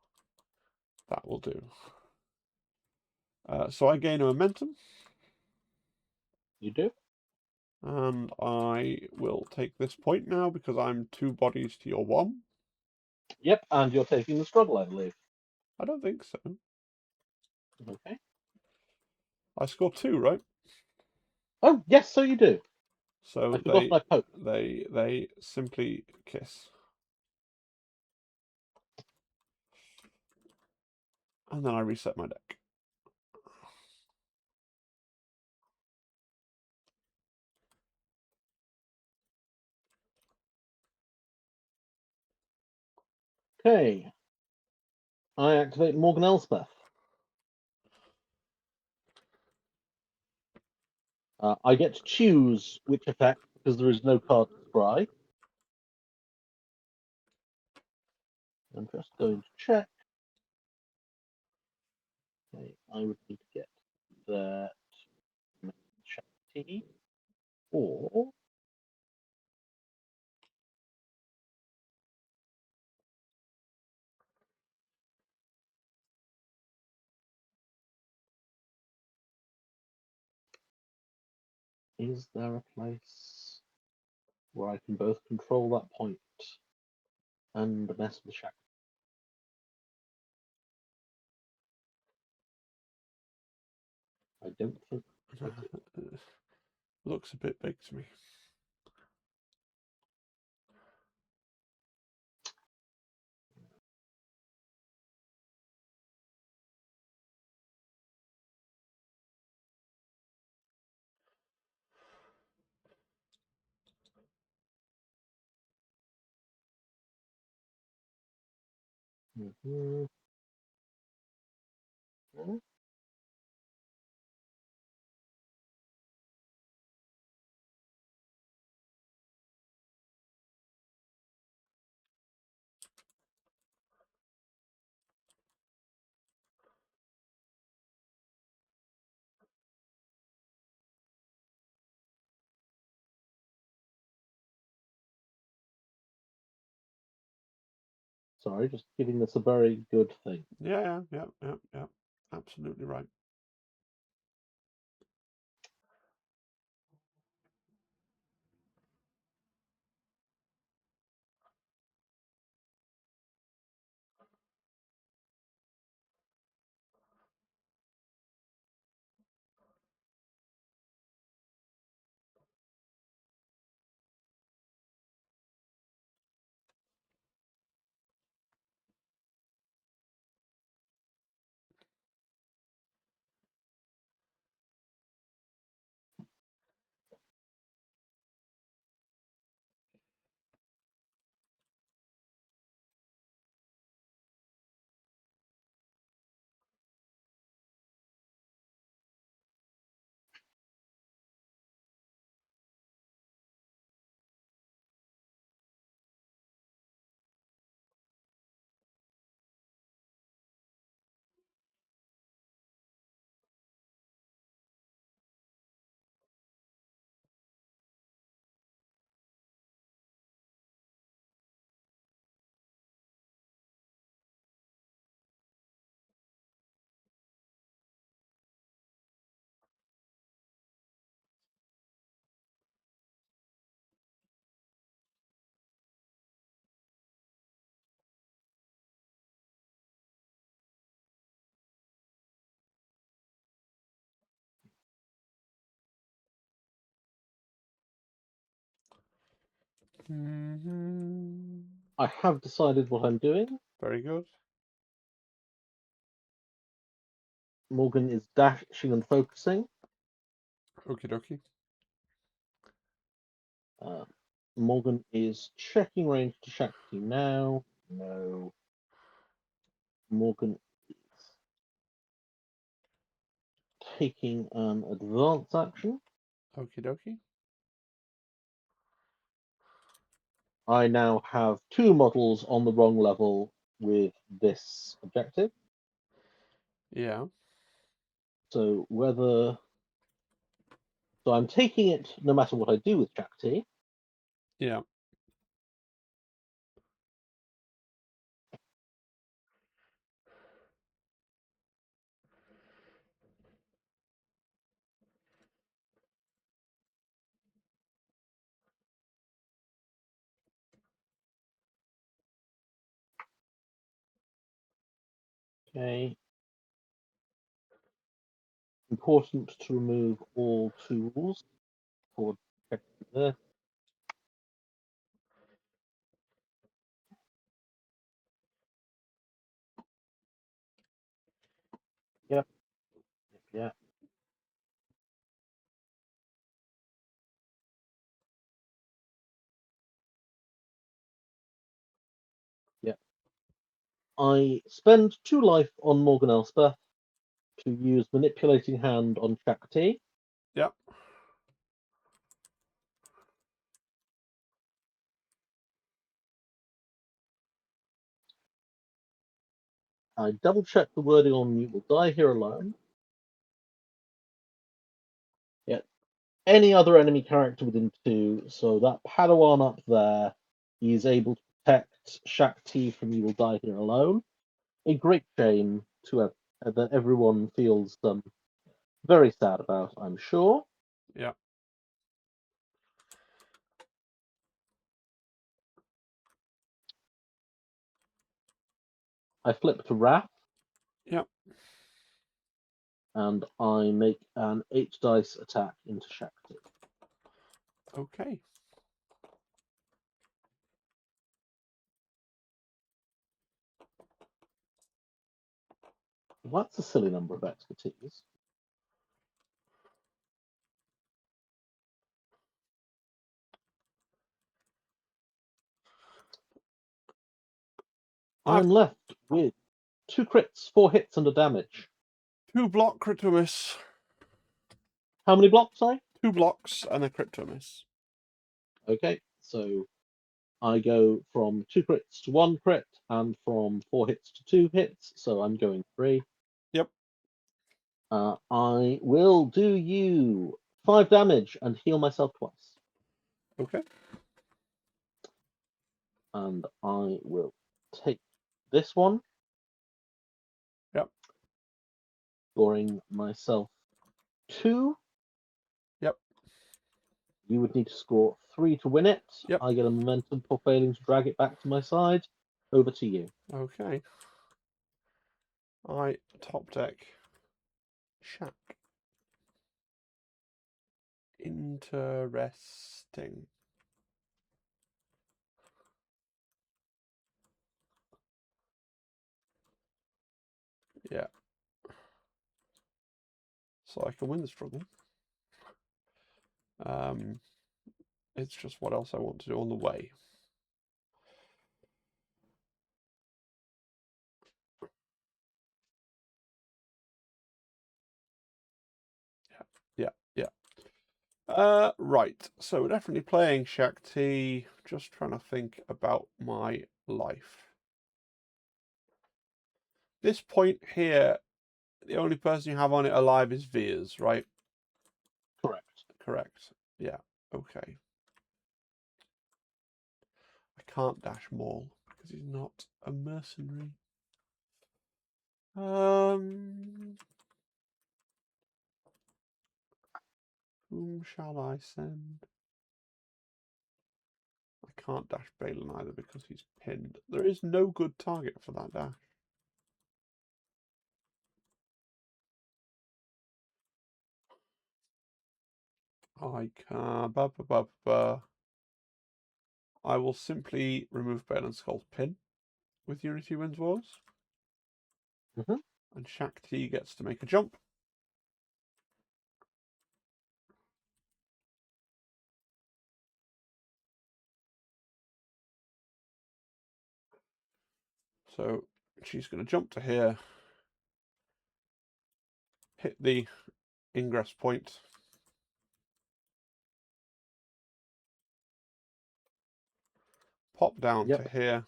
That will do. So I gain a momentum. You do? And I will take this point now because I'm 2 bodies to your 1. Yep, and you're taking the struggle, I believe. I don't think so. Okay. I score 2, right? Oh, yes, so you do. I So forgot my poke. they simply kiss. And then I reset my deck. Okay. I activate Morgan Elspeth. I get to choose which effect because there is no card to scry. I'm just going to check. Okay, I would need to get that chatty or is there a place where I can both control that point and mess with the shack? I don't think I could. Looks a bit big to me. Mhm. Mhm. Sorry, just giving this a very good thing. Yeah. Absolutely right. I have decided what I'm doing. Very good. Morgan is dashing and focusing. Okie dokie. Morgan is checking range to Shakti now. No. Morgan is taking an advance action. Okie dokie. I now have 2 models on the wrong level with this objective. Yeah. So I'm taking it no matter what I do with Shakti. Yeah. Okay. Important to remove all tools for checking this. Yep. Yeah. Yeah. I spend 2 life on Morgan Elspeth to use manipulating hand on Shakti. Yep. I double check the wording on "you will die here alone." Yeah. Any other enemy character within 2, so that Padawan up there is able to protect Shakti from "you will die here alone." A great shame that everyone feels very sad about, I'm sure. Yeah. I flip to Wrath Yep. and I make an 8 dice attack into Shakti. Okay. That's a silly number of expertise. I've I'm left with 2 crits, 4 hits, and a damage. 2 block crit to miss. How many blocks, sorry? 2 blocks and a crit to miss. Okay, so I go from 2 crits to 1 crit and from 4 hits to 2 hits, so I'm going 3. Yep. I will do you 5 damage and heal myself twice. Okay. And I will take this one. Yep. Scoring myself 2. Yep. You would need to score 3 to win it. Yep. I get a momentum for failing to drag it back to my side. Over to you. Okay. I top deck Shack. Interesting. Yeah. So I can win the struggle. It's just what else I want to do on the way. Yeah, yeah, yeah. Right. So we're definitely playing Shakti. Just trying to think about my life. This point here, the only person you have on it alive is Veers, right? Correct. Correct. Yeah. Okay. I can't dash Maul because he's not a mercenary. Whom shall I send? I can't dash Baylan either because he's pinned. There is no good target for that dash. I can. I will simply remove Baylan's Skull's pin with Unity Wins Wars. Mhm. And Shakti gets to make a jump. So she's going to jump to here, hit the ingress point. Pop down to here.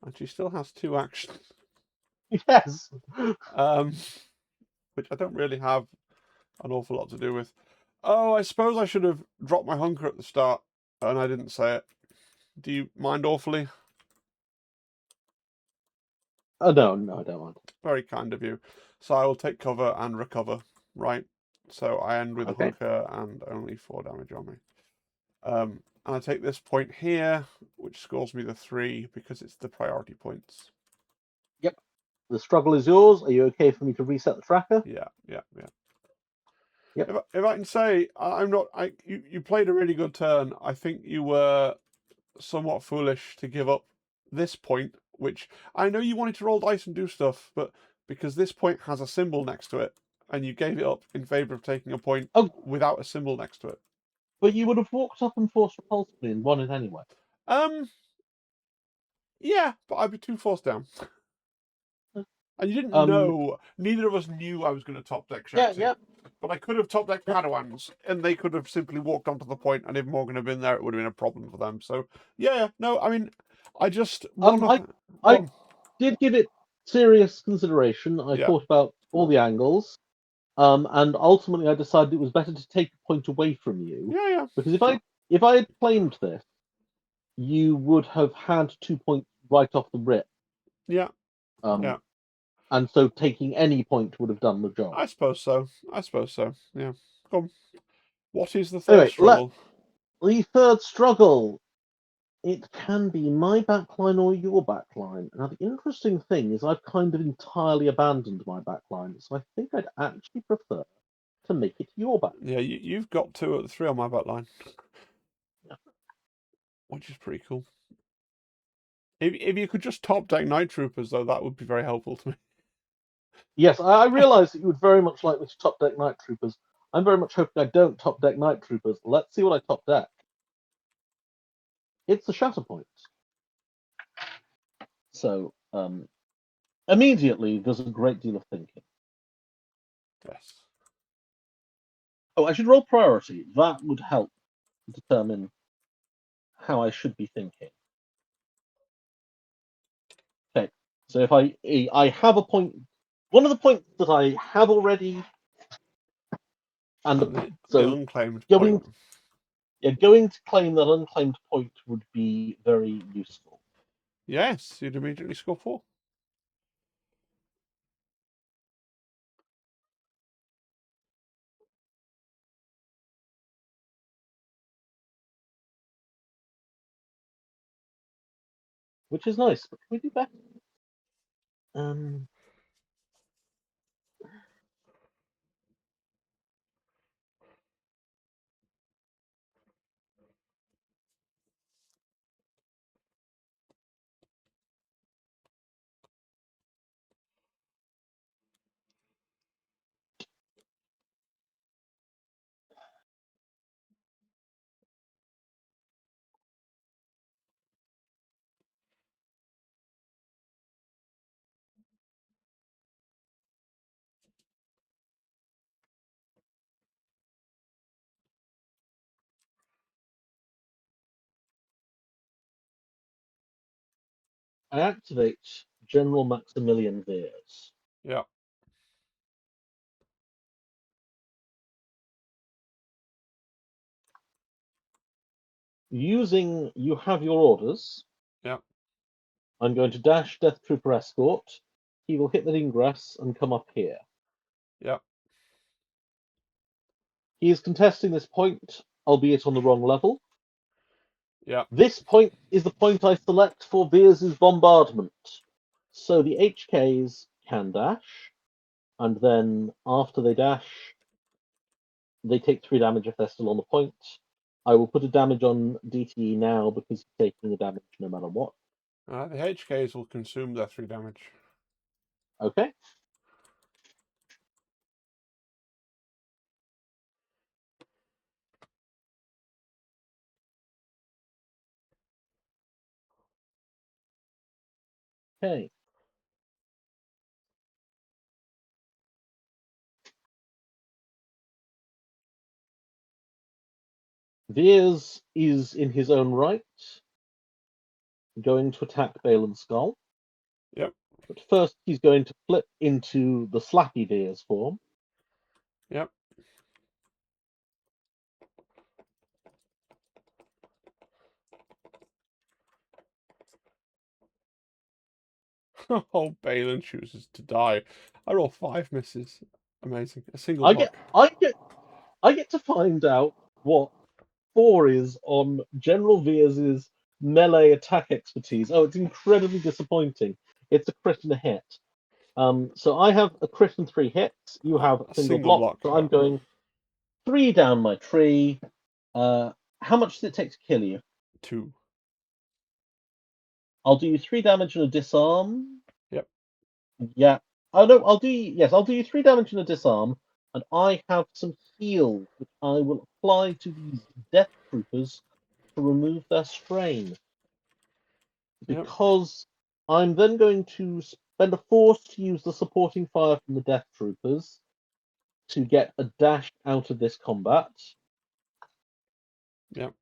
And she still has 2 actions. Yes. Which I don't really have an awful lot to do with. Oh, I suppose I should have dropped my hunker at the start, and I didn't say it. Do you mind awfully? No, I don't mind. Very kind of you. So I will take cover and recover, right? So I end with a hunker and only 4 damage on me. And I take this point here, which scores me the 3 because it's the priority points. Yep. The struggle is yours. Are you okay for me to reset the tracker? Yeah. Yep. If I can say, I'm not. You played a really good turn. I think you were somewhat foolish to give up this point, which I know you wanted to roll dice and do stuff, but because this point has a symbol next to it, and you gave it up in favour of taking a point without a symbol next to it. But you would have walked up and forced repulsively and won it anyway. Yeah, but I'd be 2 force down. And you didn't know, neither of us knew I was going to top deck Shakti. Yeah. But I could have top decked Padawans, and they could have simply walked onto the point, and if Morgan had been there, it would have been a problem for them. So, yeah, no, I mean, I just... I did give it serious consideration. I thought about all the angles, and ultimately I decided it was better to take a point away from you. Yeah. Because if I had claimed this, you would have had 2 points right off the rip. Yeah. And so taking any point would have done the job. I suppose so. Yeah. Come. What is the third struggle? The third struggle. It can be my backline or your backline. Now, the interesting thing is I've kind of entirely abandoned my backline, so I think I'd actually prefer to make it your backline. Yeah, you've got 2 of the 3 on my backline. Which is pretty cool. If you could just top deck Night Troopers, though, that would be very helpful to me. Yes, I realise that you would very much like me to top deck Night Troopers. I'm very much hoping I don't top deck Night Troopers. Let's see what I top deck. It's the Shatterpoint. So, immediately, there's a great deal of thinking. Yes. Oh, I should roll priority. That would help determine how I should be thinking. Okay, so if I have a point, one of the points that I have already, and the unclaimed going, point. Going to claim that unclaimed point would be very useful. Yes, you'd immediately score 4. Which is nice, but can we do better? I activate General Maximilian Veers. Yeah. Using you have your orders. Yeah. I'm going to dash Death Trooper Escort. He will hit that ingress and come up here. Yeah. He is contesting this point, albeit on the wrong level. Yeah. This point is the point I select for Veers' bombardment. So the HKs can dash, and then after they dash, they take 3 damage if they're still on the point. I will put a damage on DTE now because he's taking the damage no matter what. The HKs will consume their 3 damage. Okay. Okay. Veers is in his own right going to attack Baylan's skull. Yep. But first he's going to flip into the Slappy Veers form. Yep. Oh, Baylan chooses to die. I roll 5 misses. Amazing. A single I block. get I get I get to find out what 4 is on General Veers's melee attack expertise. Oh, it's incredibly disappointing. It's a crit and a hit. So I have a crit and 3 hits. You have a A single single block. block. So I'm going 3 down my tree. How much does it take to kill you? 2. I'll do you 3 damage and a disarm. Yep. Yeah. Oh no, I'll do you 3 damage and a disarm, and I have some heal which I will apply to these death troopers to remove their strain. Yep. Because I'm then going to spend a force to use the supporting fire from the death troopers to get a dash out of this combat. Yep.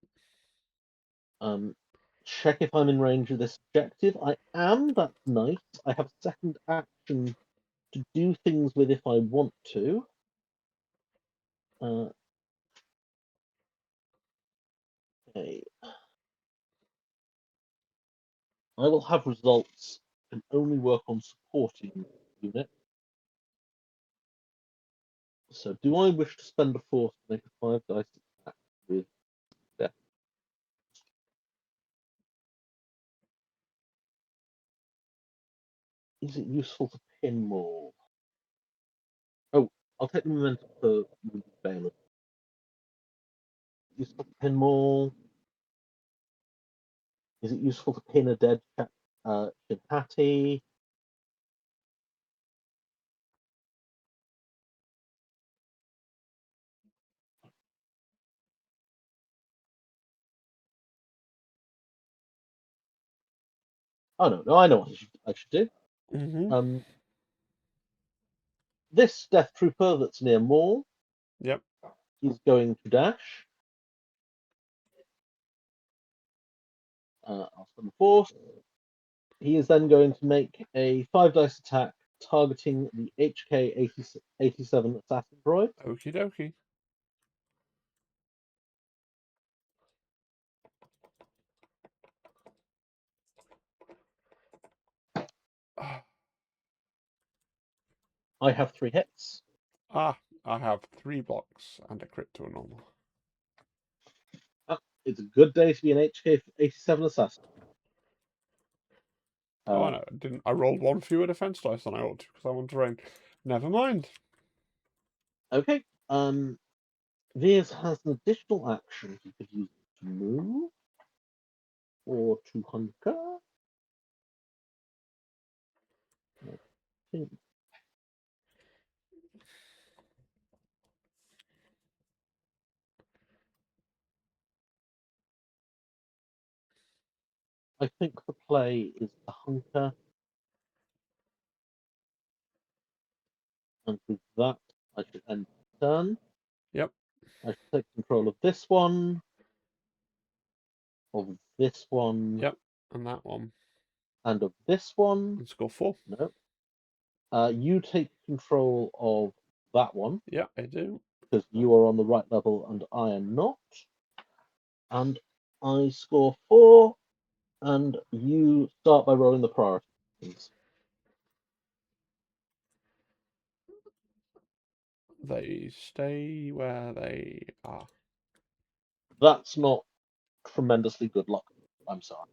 Check if I'm in range of this objective. I am. That's nice. I have a second action to do things with if I want to. Okay. I will have results and only work on supporting unit. So, do I wish to spend a force to make a 5 dice attack with death? Is it useful to pin more? Oh, I'll take the momentum for Baylan. Useful to pin more. Is it useful to pin a dead Shinhati? Oh no, I know what I should do. Mm-hmm. This death trooper that's near Maul Yep. is going to dash. I'll spend the force. He is then going to make a 5 dice attack targeting the HK 87 assassin droid. Okie dokie. I have 3 hits. I have 3 blocks and a crit to a normal. It's a good day to be an HK 87 assassin. Oh no, didn't I rolled 1 fewer defense dice than I ought to because I'm on terrain. Never mind. Okay. Veers has an additional action he could use to move or to hunker. I think the play is the hunker, and with that, I should end the turn. Yep. I should take control of this one, of this one, Yep. And that one. and of this one. And score 4. No. You take control of that one Yeah, I do. because you are on the right level and I am not. And I score 4, and you start by rolling the priorities. They stay where they are. That's not tremendously good luck. I'm sorry.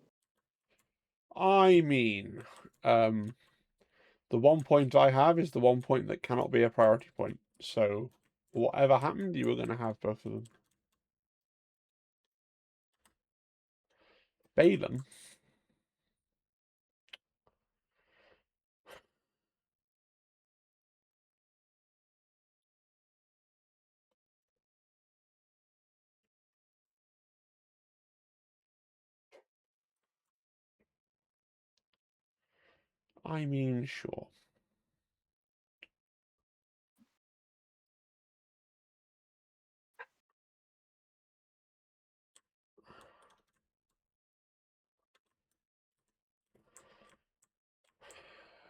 I mean, the 1 point I have is the 1 point that cannot be a priority point. So, whatever happened, you were going to have both of them. Baylan I mean, sure.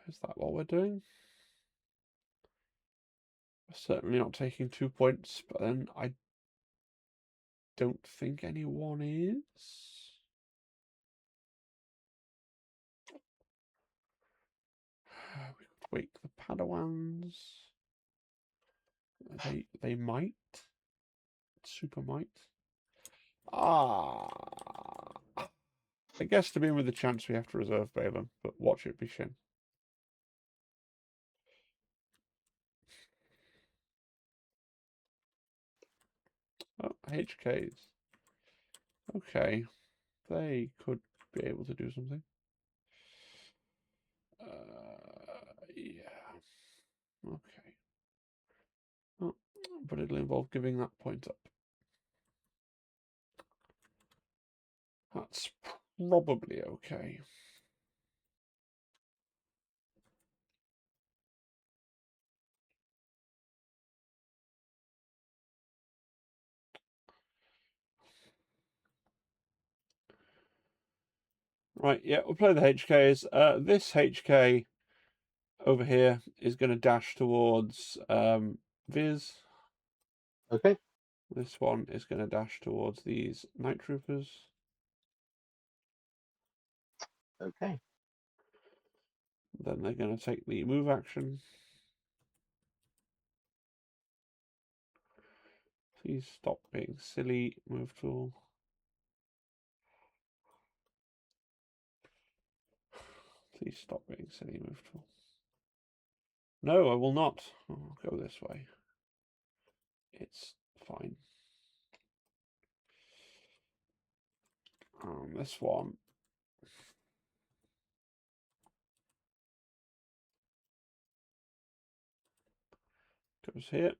Is that what we're doing? We're certainly not taking 2 points, but then I don't think anyone is. We could wake the Padawans. They might. Super might. I guess to begin with the chance we have to reserve Baylan, but watch it be Shin. Oh, HKs. Okay. They could be able to do something. Yeah. Okay. Oh, but it'll involve giving that point up. That's probably okay. Right, yeah, we'll play the HKs. This HK over here is going to dash towards Veers. Okay. This one is going to dash towards these Night Troopers. Okay. Then they're going to take the move action. Please stop being silly, move tool. Please stop being silly, move tool. No, I will not. I'll go this way. It's fine. This one. Goes here.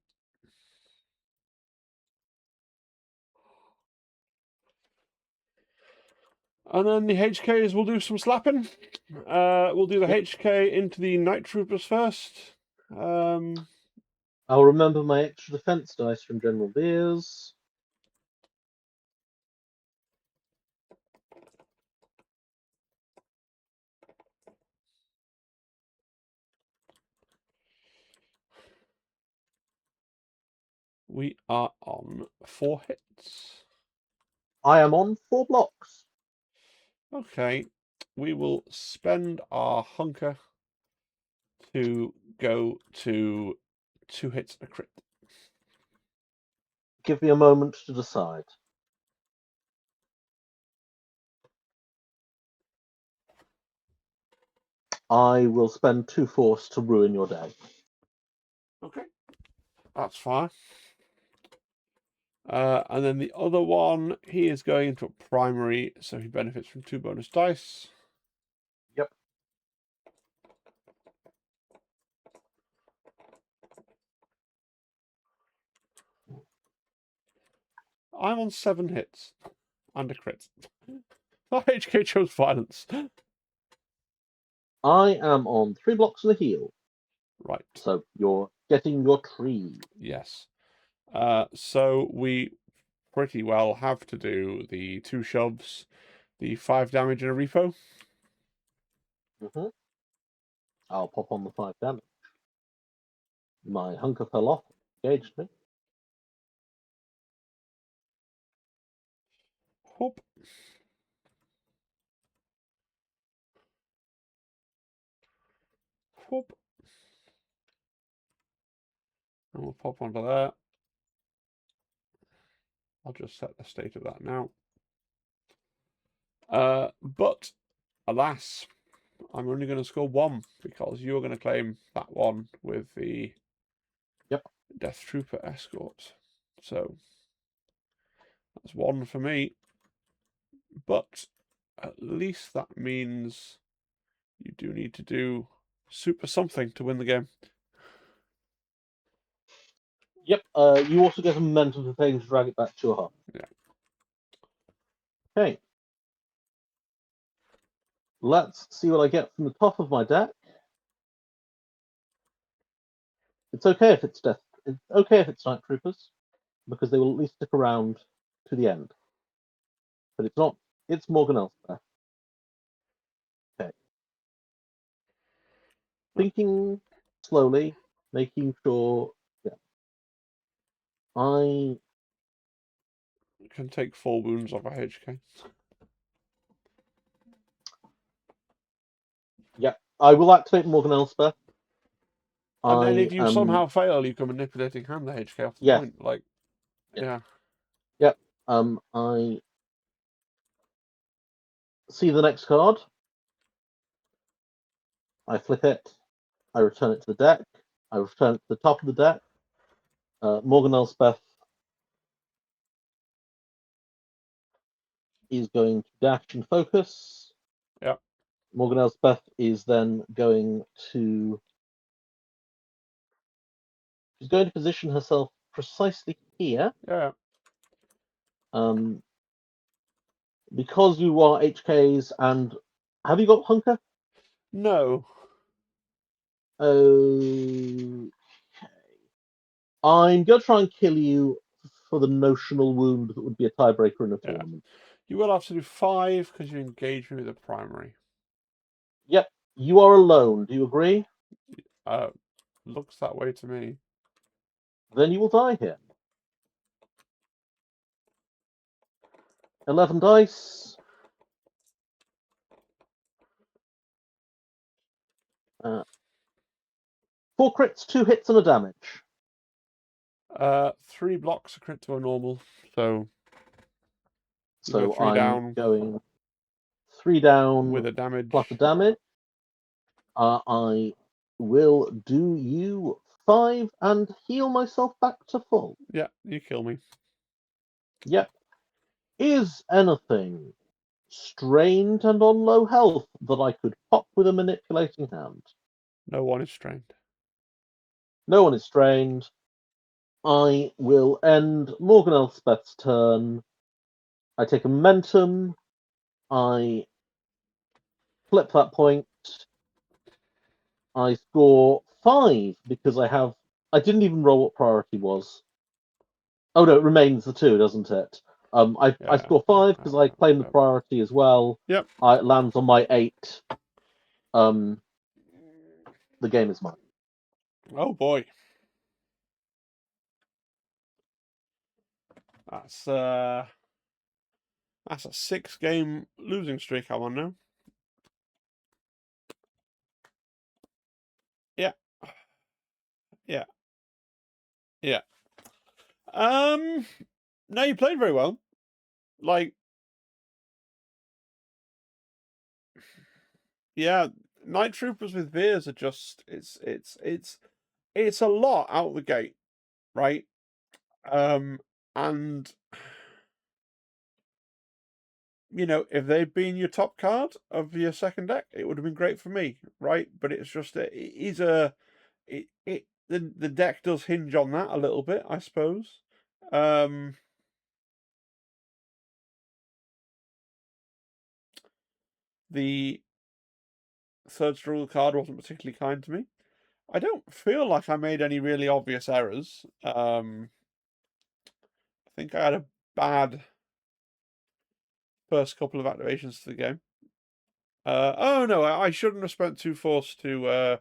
And then the HKs will do some slapping. We'll do the HK into the Night Troopers first. I'll remember my extra defense dice from General Veers. We are on 4 hits. I am on 4 blocks. Okay, we will spend our hunker to go to 2 hits a crit. Give me a moment to decide. I will spend 2 force to ruin your day. Okay, that's fine. And then the other one, he is going into a primary, so he benefits from 2 bonus dice. Yep. I'm on 7 hits and a crit. My HK chose violence. I am on 3 blocks and a heal. Right. So you're getting your tree. Yes. So we pretty well have to do the 2 shoves, the 5 damage and a repo. Mm-hmm. I'll pop on the 5 damage. My hunker fell off, engaged me. Whoop. Whoop. And we'll pop onto there. I'll just set the state of that now. But alas, I'm only going to score 1 because you're going to claim that one with the Death Trooper escort. So that's 1 for me. But at least that means you do need to do super something to win the game. Yep. You also get a momentum for failing to drag it back to a hub. Yeah. Okay. Let's see what I get from the top of my deck. It's okay if it's death. It's okay if it's night troopers, because they will at least stick around to the end. But it's not. It's Morgan Elsbeth. Okay. Thinking slowly, making sure. Yeah. I Can take 4 wounds off a HK. Yeah. I will activate Morgan Elspeth. And then I if you am. somehow fail, you can manipulating hand the HK off the Yeah. point. Like, yeah. Yep. I see the next card. I flip it. I return it to the deck. I return it to the top of the deck. Morgan Elspeth is going to dash and focus. Yeah. Morgan Elspeth is then going to. She's going to position herself precisely here. Yeah. Um, because you are HKs and have you got Hunker? No. Okay. I'm going to try and kill you for the notional wound that would be a tiebreaker in a Yeah. tournament. You will have to do 5 because you engage me with a primary. Yep. You are alone. Do you agree? Looks that way to me. Then you will die here. 11 dice. 4 crits, 2 hits, and a damage. 3 blocks, a crit to a normal. So you go So 3 I'm down going 3 down with a damage. plus a damage. I will do you 5 and heal myself back to full. Yeah, you kill me. Yep. Is anything strained and on low health that I could pop with a manipulating hand? No one is strained. No one is strained. I will end Morgan Elspeth's turn. I take a momentum. I flip that point. I score 5 because I didn't even roll what priority was. Oh no, it remains the 2, doesn't it? I Yeah. score 5 because I claim the priority as well. Yep. It lands on my 8. The game is mine. Oh boy. That's a 6-game losing streak I'm on now. Yeah. Yeah. Yeah. No, you played very well. Like, yeah, Night Troopers with Veers are just it's a lot out of the gate, right? And you know, if they'd been your top card of your second deck, it would have been great for me, right? But it's just it is the deck does hinge on that a little bit, I suppose. The third struggle card wasn't particularly kind to me. I don't feel like I made any really obvious errors. I think I had a bad first couple of activations to the game. Oh no, I shouldn't have spent 2 force to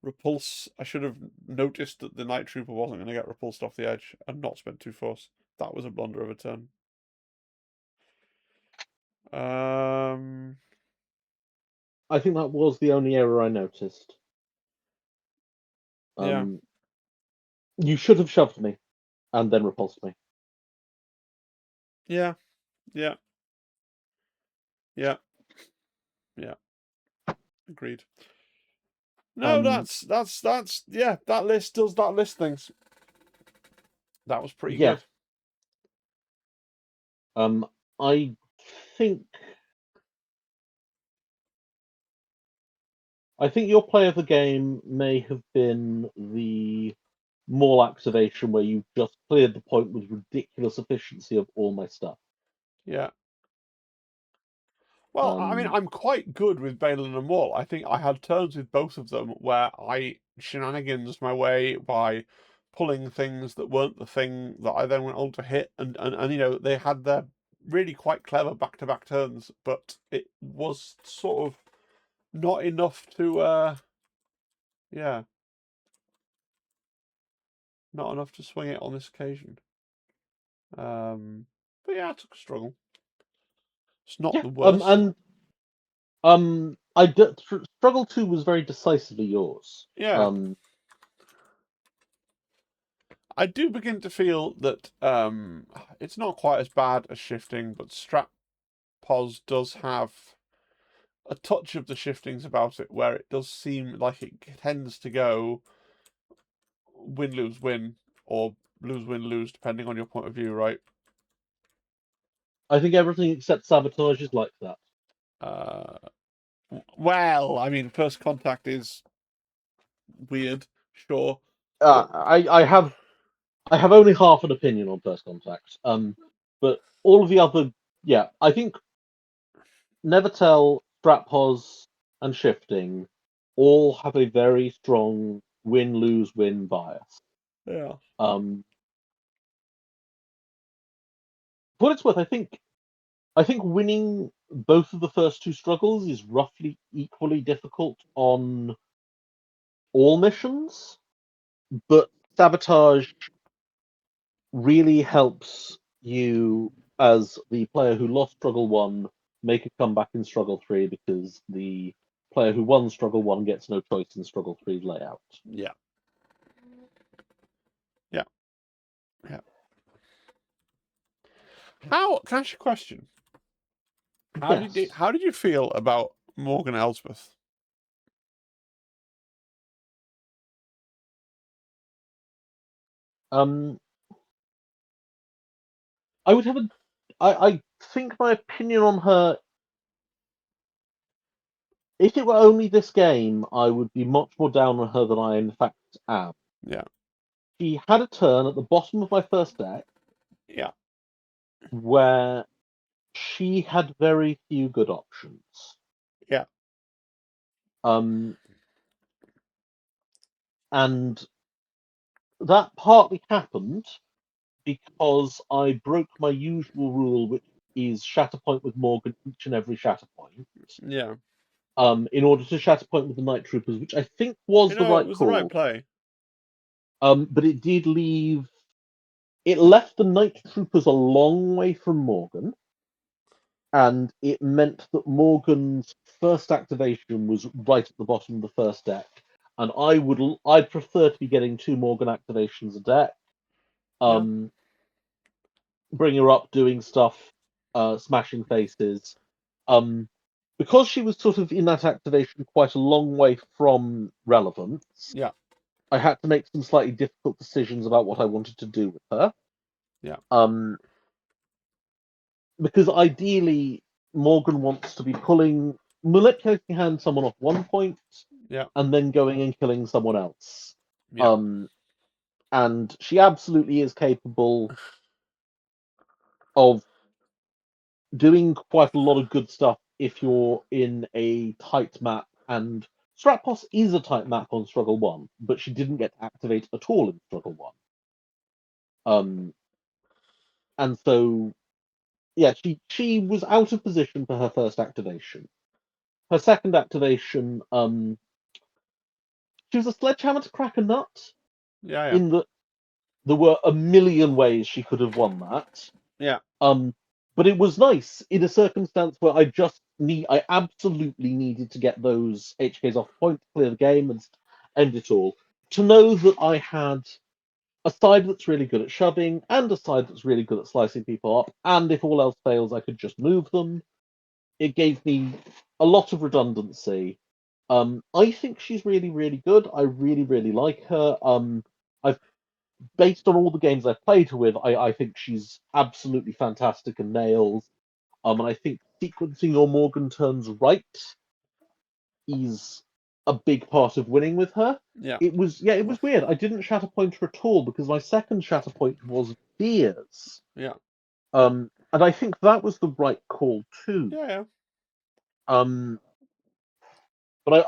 repulse. I should have noticed that the Night Trooper wasn't going to get repulsed off the edge and not spent 2 force. That was a blunder of a turn. I think that was the only error I noticed. Yeah. You should have shoved me and then repulsed me. Yeah. Yeah. Yeah. Yeah. Agreed. No, that's yeah, that list does that list things. That was pretty Yeah. good. I think your play of the game may have been the Maul activation where you just cleared the point with ridiculous efficiency of all my stuff. Yeah. Well, I mean, I'm quite good with Baylan and Maul. I think I had turns with both of them where I shenanigans my way by pulling things that weren't the thing that I then went on to hit, and they had their really quite clever back-to-back turns, but it was sort of not enough to, yeah, not enough to swing it on this occasion. But yeah, it took a struggle. It's not Yeah. the worst. And struggle 2 was very decisively yours. Yeah. I do begin to feel that it's not quite as bad as shifting, but Strat Pos does have a touch of the shiftings about it, where it does seem like it tends to go win lose win or lose win lose, depending on your point of view, right? I think everything except sabotage is like that. Uh, well, I mean, first contact is weird, sure, but I have only half an opinion on first contact. But all of the other, yeah, I think never tell, strat pos, and shifting all have a very strong win lose win bias. yeah, Um, for what it's worth, I think winning both of the first two struggles is roughly equally difficult on all missions, but sabotage really helps you as the player who lost struggle one make a comeback in struggle three because the player who won struggle one gets no choice in struggle three's layout. yeah, yeah, yeah. How can I ask you a question? Yes. How did you feel about Morgan Elsbeth? Um, I would have a. I think my opinion on her, if it were only this game, I would be much more down on her than I in fact am. Yeah, She had a turn at the bottom of my first deck yeah, where she had very few good options. yeah, Um, and that partly happened because I broke my usual rule, which is Shatterpoint with Morgan each and every Shatterpoint, yeah. in order to Shatterpoint with the Night Troopers, which I think was You the know, it right was the right call. play. But it did leave. It left the Night Troopers a long way from Morgan, and it meant that Morgan's first activation was right at the bottom of the first deck. And I'd prefer to be getting two Morgan activations a deck. Yeah, Um, bring her up doing stuff, smashing faces. Um, because she was sort of in that activation quite a long way from relevance, yeah, I had to make some slightly difficult decisions about what I wanted to do with her. yeah, Um, because ideally, Morgan wants to be manipulating hand someone off one point yeah, and then going and killing someone else. yeah, Um, and she absolutely is capable of doing quite a lot of good stuff if you're in a tight map. And Stratpos is a tight map on Struggle 1, but she didn't get to activate at all in Struggle 1. And so, yeah, she was out of position for her first activation. Her second activation, she was a sledgehammer to crack a nut, yeah, yeah, in that there were a million ways she could have won that. yeah, Um, but it was nice in a circumstance where I absolutely needed to get those HKs off the point to clear the game and end it all. To know that I had a side that's really good at shoving and a side that's really good at slicing people up, and if all else fails, I could just move them. It gave me a lot of redundancy. I think she's really, really good. I really, really like her. I've based on all the games I've played her with, I think she's absolutely fantastic and nails. And I think sequencing your Morgan turns right is a big part of winning with her. yeah, It was weird. I didn't Shatterpoint her at all because my second Shatterpoint was Veers. yeah, And I think that was the right call too. yeah, yeah. Um, but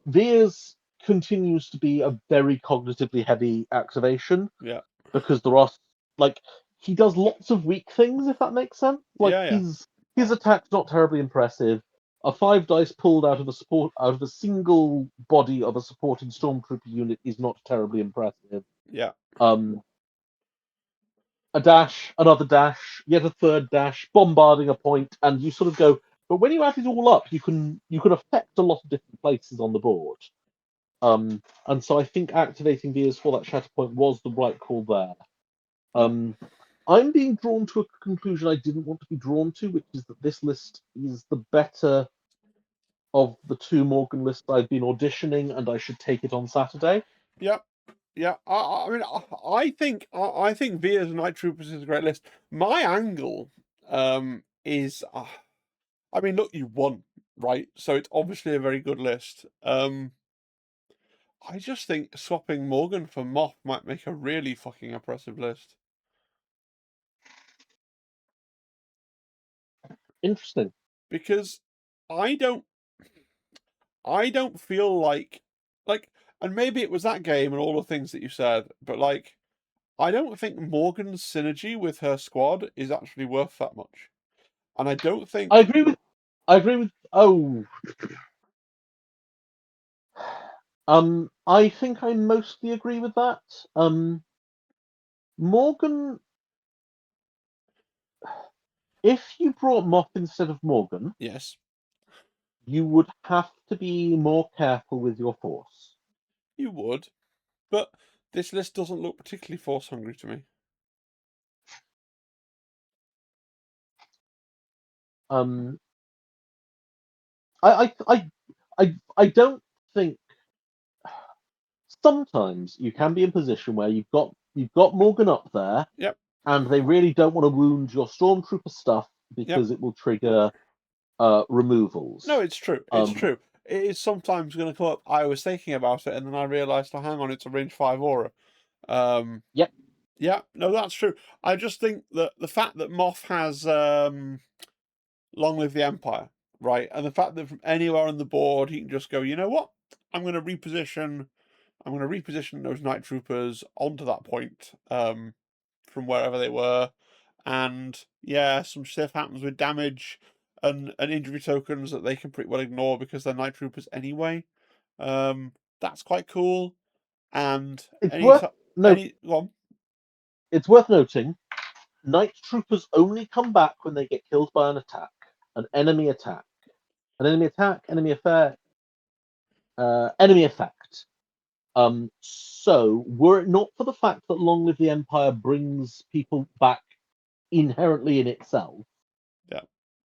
Veers continues to be a very cognitively heavy activation Yeah. because there are like he does lots of weak things, if that makes sense. Like Yeah. Yeah. his attack's not terribly impressive. A 5 dice pulled out of a single body of a supporting stormtrooper unit is not terribly impressive. Yeah. Um, a dash, another dash, yet a third dash, bombarding a point, and you sort of go. But when you add it all up, you can affect a lot of different places on the board. And so I think activating Veers for that Shatterpoint was the right call there. Yeah. I'm being drawn to a conclusion I didn't want to be drawn to, which is that this list is the better of the two Morgan lists I've been auditioning, and I should take it on Saturday. Yeah. Yeah, I mean, I think Veers and Night Troopers is a great list. My angle, is, I mean, look, you won, right? So it's obviously a very good list. I just think swapping Morgan for Moff might make a really fucking impressive list Interesting. because I don't, I don't feel like, and maybe it was that game and all the things that you said, but like, I don't think Morgan's synergy with her squad is actually worth that much. And I don't I think, agree with. I agree with. Oh, I think I mostly agree with that. Morgan, if you brought Moff instead of Morgan, yes, you would have to be more careful with your force. you would, but this list doesn't look particularly force hungry to me. Um, I don't think sometimes you can be in a position where you've got Morgan up there, Yep, and they really don't want to wound your stormtrooper stuff yep. because it will trigger No, removals. it's true. It's Um, true. It is sometimes going to come up. I was thinking about it, and then I realised, oh, hang on, it's a range 5 aura. Um, yep, yeah, no, that's true. I just think that the fact that Moff has Long Live the Empire, right, and the fact that from anywhere on the board he can just go, you know what, I'm going to reposition. I'm going to reposition those night troopers onto that point, from wherever they were, and yeah, some stuff happens with damage and injury tokens that they can pretty well ignore because they're night troopers anyway. That's quite cool. And it's worth no, any go on. it's worth noting. Night troopers only come back when they get killed by an enemy attack, enemy affair, enemy effect. So were it not for the fact that Long Live the Empire brings people back inherently in itself, Yeah,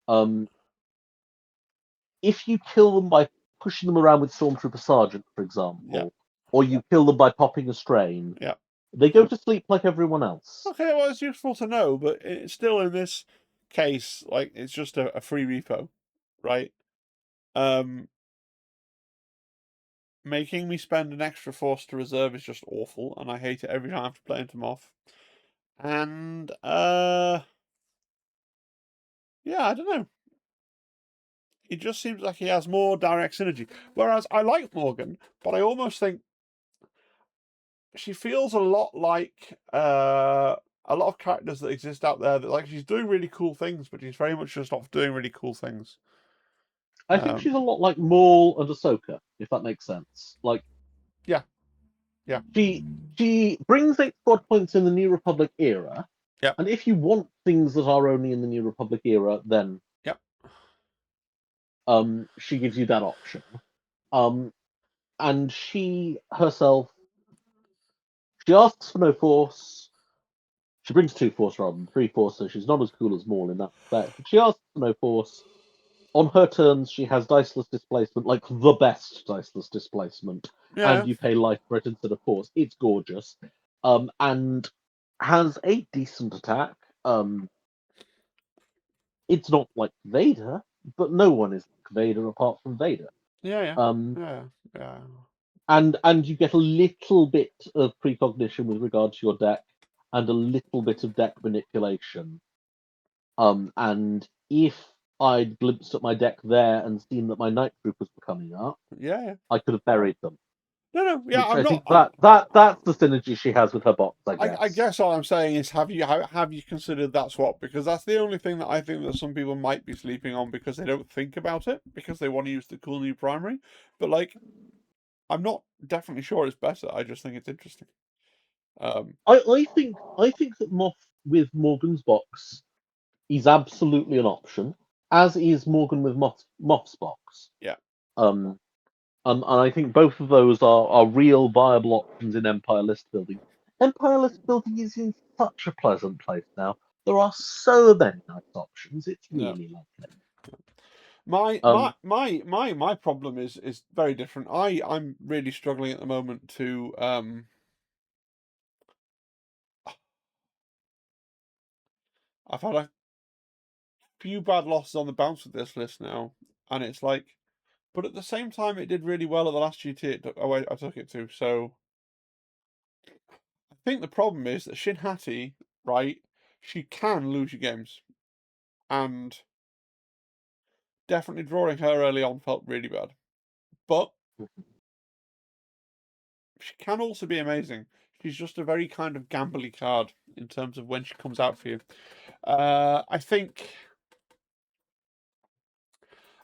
um, if you kill them by pushing them around with Stormtrooper Sergeant, for yeah, example, or you kill them by popping a strain, yeah. they go to sleep like everyone else. Okay, well, it's useful to know, but it's still in this case, like it's just a free repo, right? Um, Making me spend an extra force to reserve is just awful, and I hate it every time I have to play into Moff. And yeah, I don't know. It just seems like he has more direct synergy. Whereas I like Morgan, but I almost think she feels a lot like a lot of characters that exist out there that like she's doing really cool things, but she's very much just not doing really cool things. I think Um, she's a lot like Maul and Ahsoka, if that makes sense. Like yeah, yeah, she she brings 8 squad points in the New Republic era, yeah, and if you want things that are only in the New Republic era, then yeah, she gives you that option. Um, and she herself, she asks for no force. She brings 2 force rather than 3 force, so she's not as cool as Maul in that respect. But she asks for no force. On her turns, she has diceless displacement, like the best diceless displacement, and yeah, you pay life for it instead of force. It's gorgeous, and has a decent attack. It's not like Vader, but no one is like Vader apart from Vader. yeah, yeah, Um, yeah, yeah, and you get a little bit of precognition with regard to your deck, and a little bit of deck manipulation. And if I'd glimpsed at my deck there and seen that my night troopers were coming up, Yeah. I could have buried them. No. Yeah, Which I'm I not. think that's the synergy she has with her box, I guess. I guess all I'm saying is, have you considered that swap? Because that's the only thing that I think that some people might be sleeping on because they don't think about it because they want to use the cool new primary. But like, I'm not definitely sure it's better. I just think it's interesting. I think that Moff with Morgan's box is absolutely an option, as is Morgan with Moff's box. Yeah. And I think both of those are real viable options in Empire list building. Empire list building is in such a pleasant place now. There are so many nice options. It's Yeah. really lovely. My problem is very different. I'm really struggling at the moment to I've had a few bad losses on the bounce with this list now, and it's like, but at the same time, it did really well at the last GT I took it to. So I think the problem is that Shin Hati, right? She can lose your games, and definitely drawing her early on felt really bad. But she can also be amazing. She's just a very kind of gambly card in terms of when she comes out for you. I think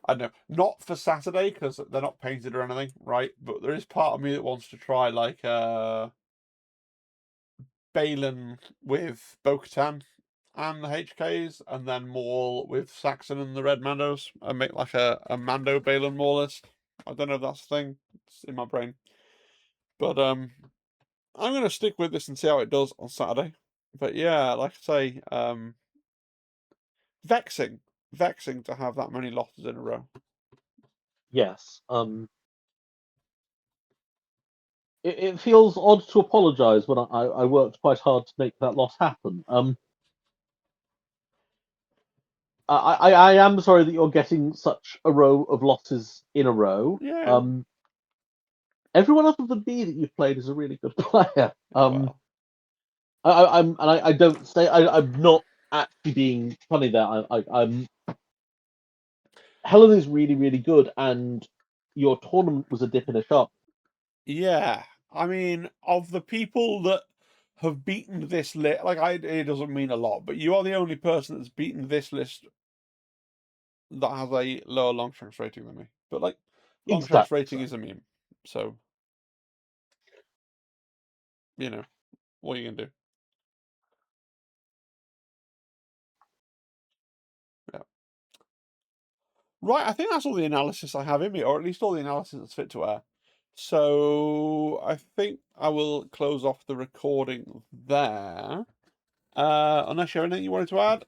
I don't know, not for Saturday because they're not painted or anything, right? But there is part of me that wants to try like Baylan with Bo-Katan and the HKs, and then Maul with Saxon and the Red Mandos, and make like a Mando Baylan Maul list. I don't know if that's a thing. It's in my brain. But I'm gonna stick with this and see how it does on Saturday. But yeah, like I say, vexing. Vexing to have that many losses in a row. Yes. It feels odd to apologise when I worked quite hard to make that loss happen. I am sorry that you're getting such a row of losses in a row. Yeah. Everyone other than me that you've played is a really good player. Well. I don't say I'm not actually being funny there. I'm Helen is really, really good, and your tournament was a dip in a shop. Yeah, I mean, of the people that have beaten this list, it doesn't mean a lot, but you are the only person that's beaten this list that has a lower long strength rating than me. But like, long strength rating Exactly. is a meme, so you know what are you gonna do? Yeah. Right, I think that's all the analysis I have in me, or at least all the analysis that's fit to air. So I think I will close off the recording there. Unless you have anything you wanted to add.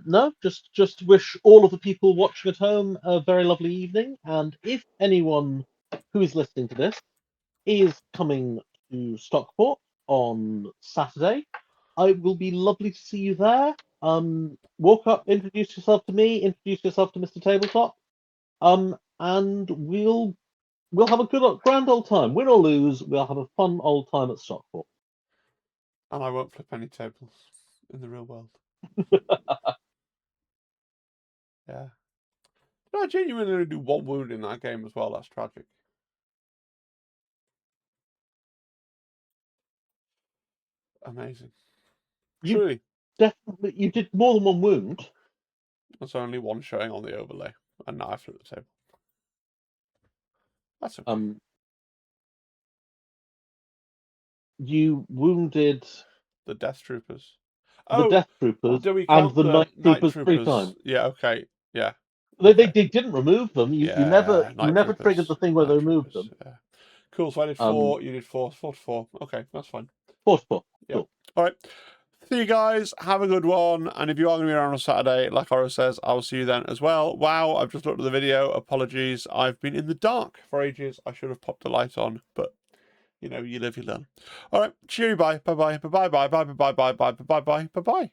No, just wish all of the people watching at home a very lovely evening. And if anyone who is listening to this is coming to Stockport on Saturday, I will be lovely to see you there. Walk up, introduce yourself to me, introduce yourself to Mr. Tabletop, and we'll have a grand old time. Win or lose, we'll have a fun old time at Stockport. And I won't flip any tables in the real world. Yeah. No, I genuinely only do one wound in that game as well. That's tragic. Amazing. You Truly. definitely you did more than one wound. There's only one showing on the overlay. And now I flip the table. That's okay. You wounded The Death Troopers. the Oh, Death Troopers do we and count the the Night Night Troopers 3 Troopers? times. Yeah, okay. Yeah. They Okay. didn't remove them. You Yeah, Night never triggered the Troopers. thing where they Night removed Troopers. them. Yeah. Cool. So I did 4, you did 4, 4 to 4. Okay, that's fine. 4 to 4. Yeah. Cool. All right. See you guys. Have a good one. And if you are going to be around on Saturday, like Oro says, I will see you then as well. Wow, I've just looked at the video. Apologies. I've been in the dark for ages. I should have popped the light on, but you know, you live, you learn. All right. Cheery bye. Bye bye. Bye bye. Bye bye. Bye bye. Bye bye. Bye bye. Bye bye.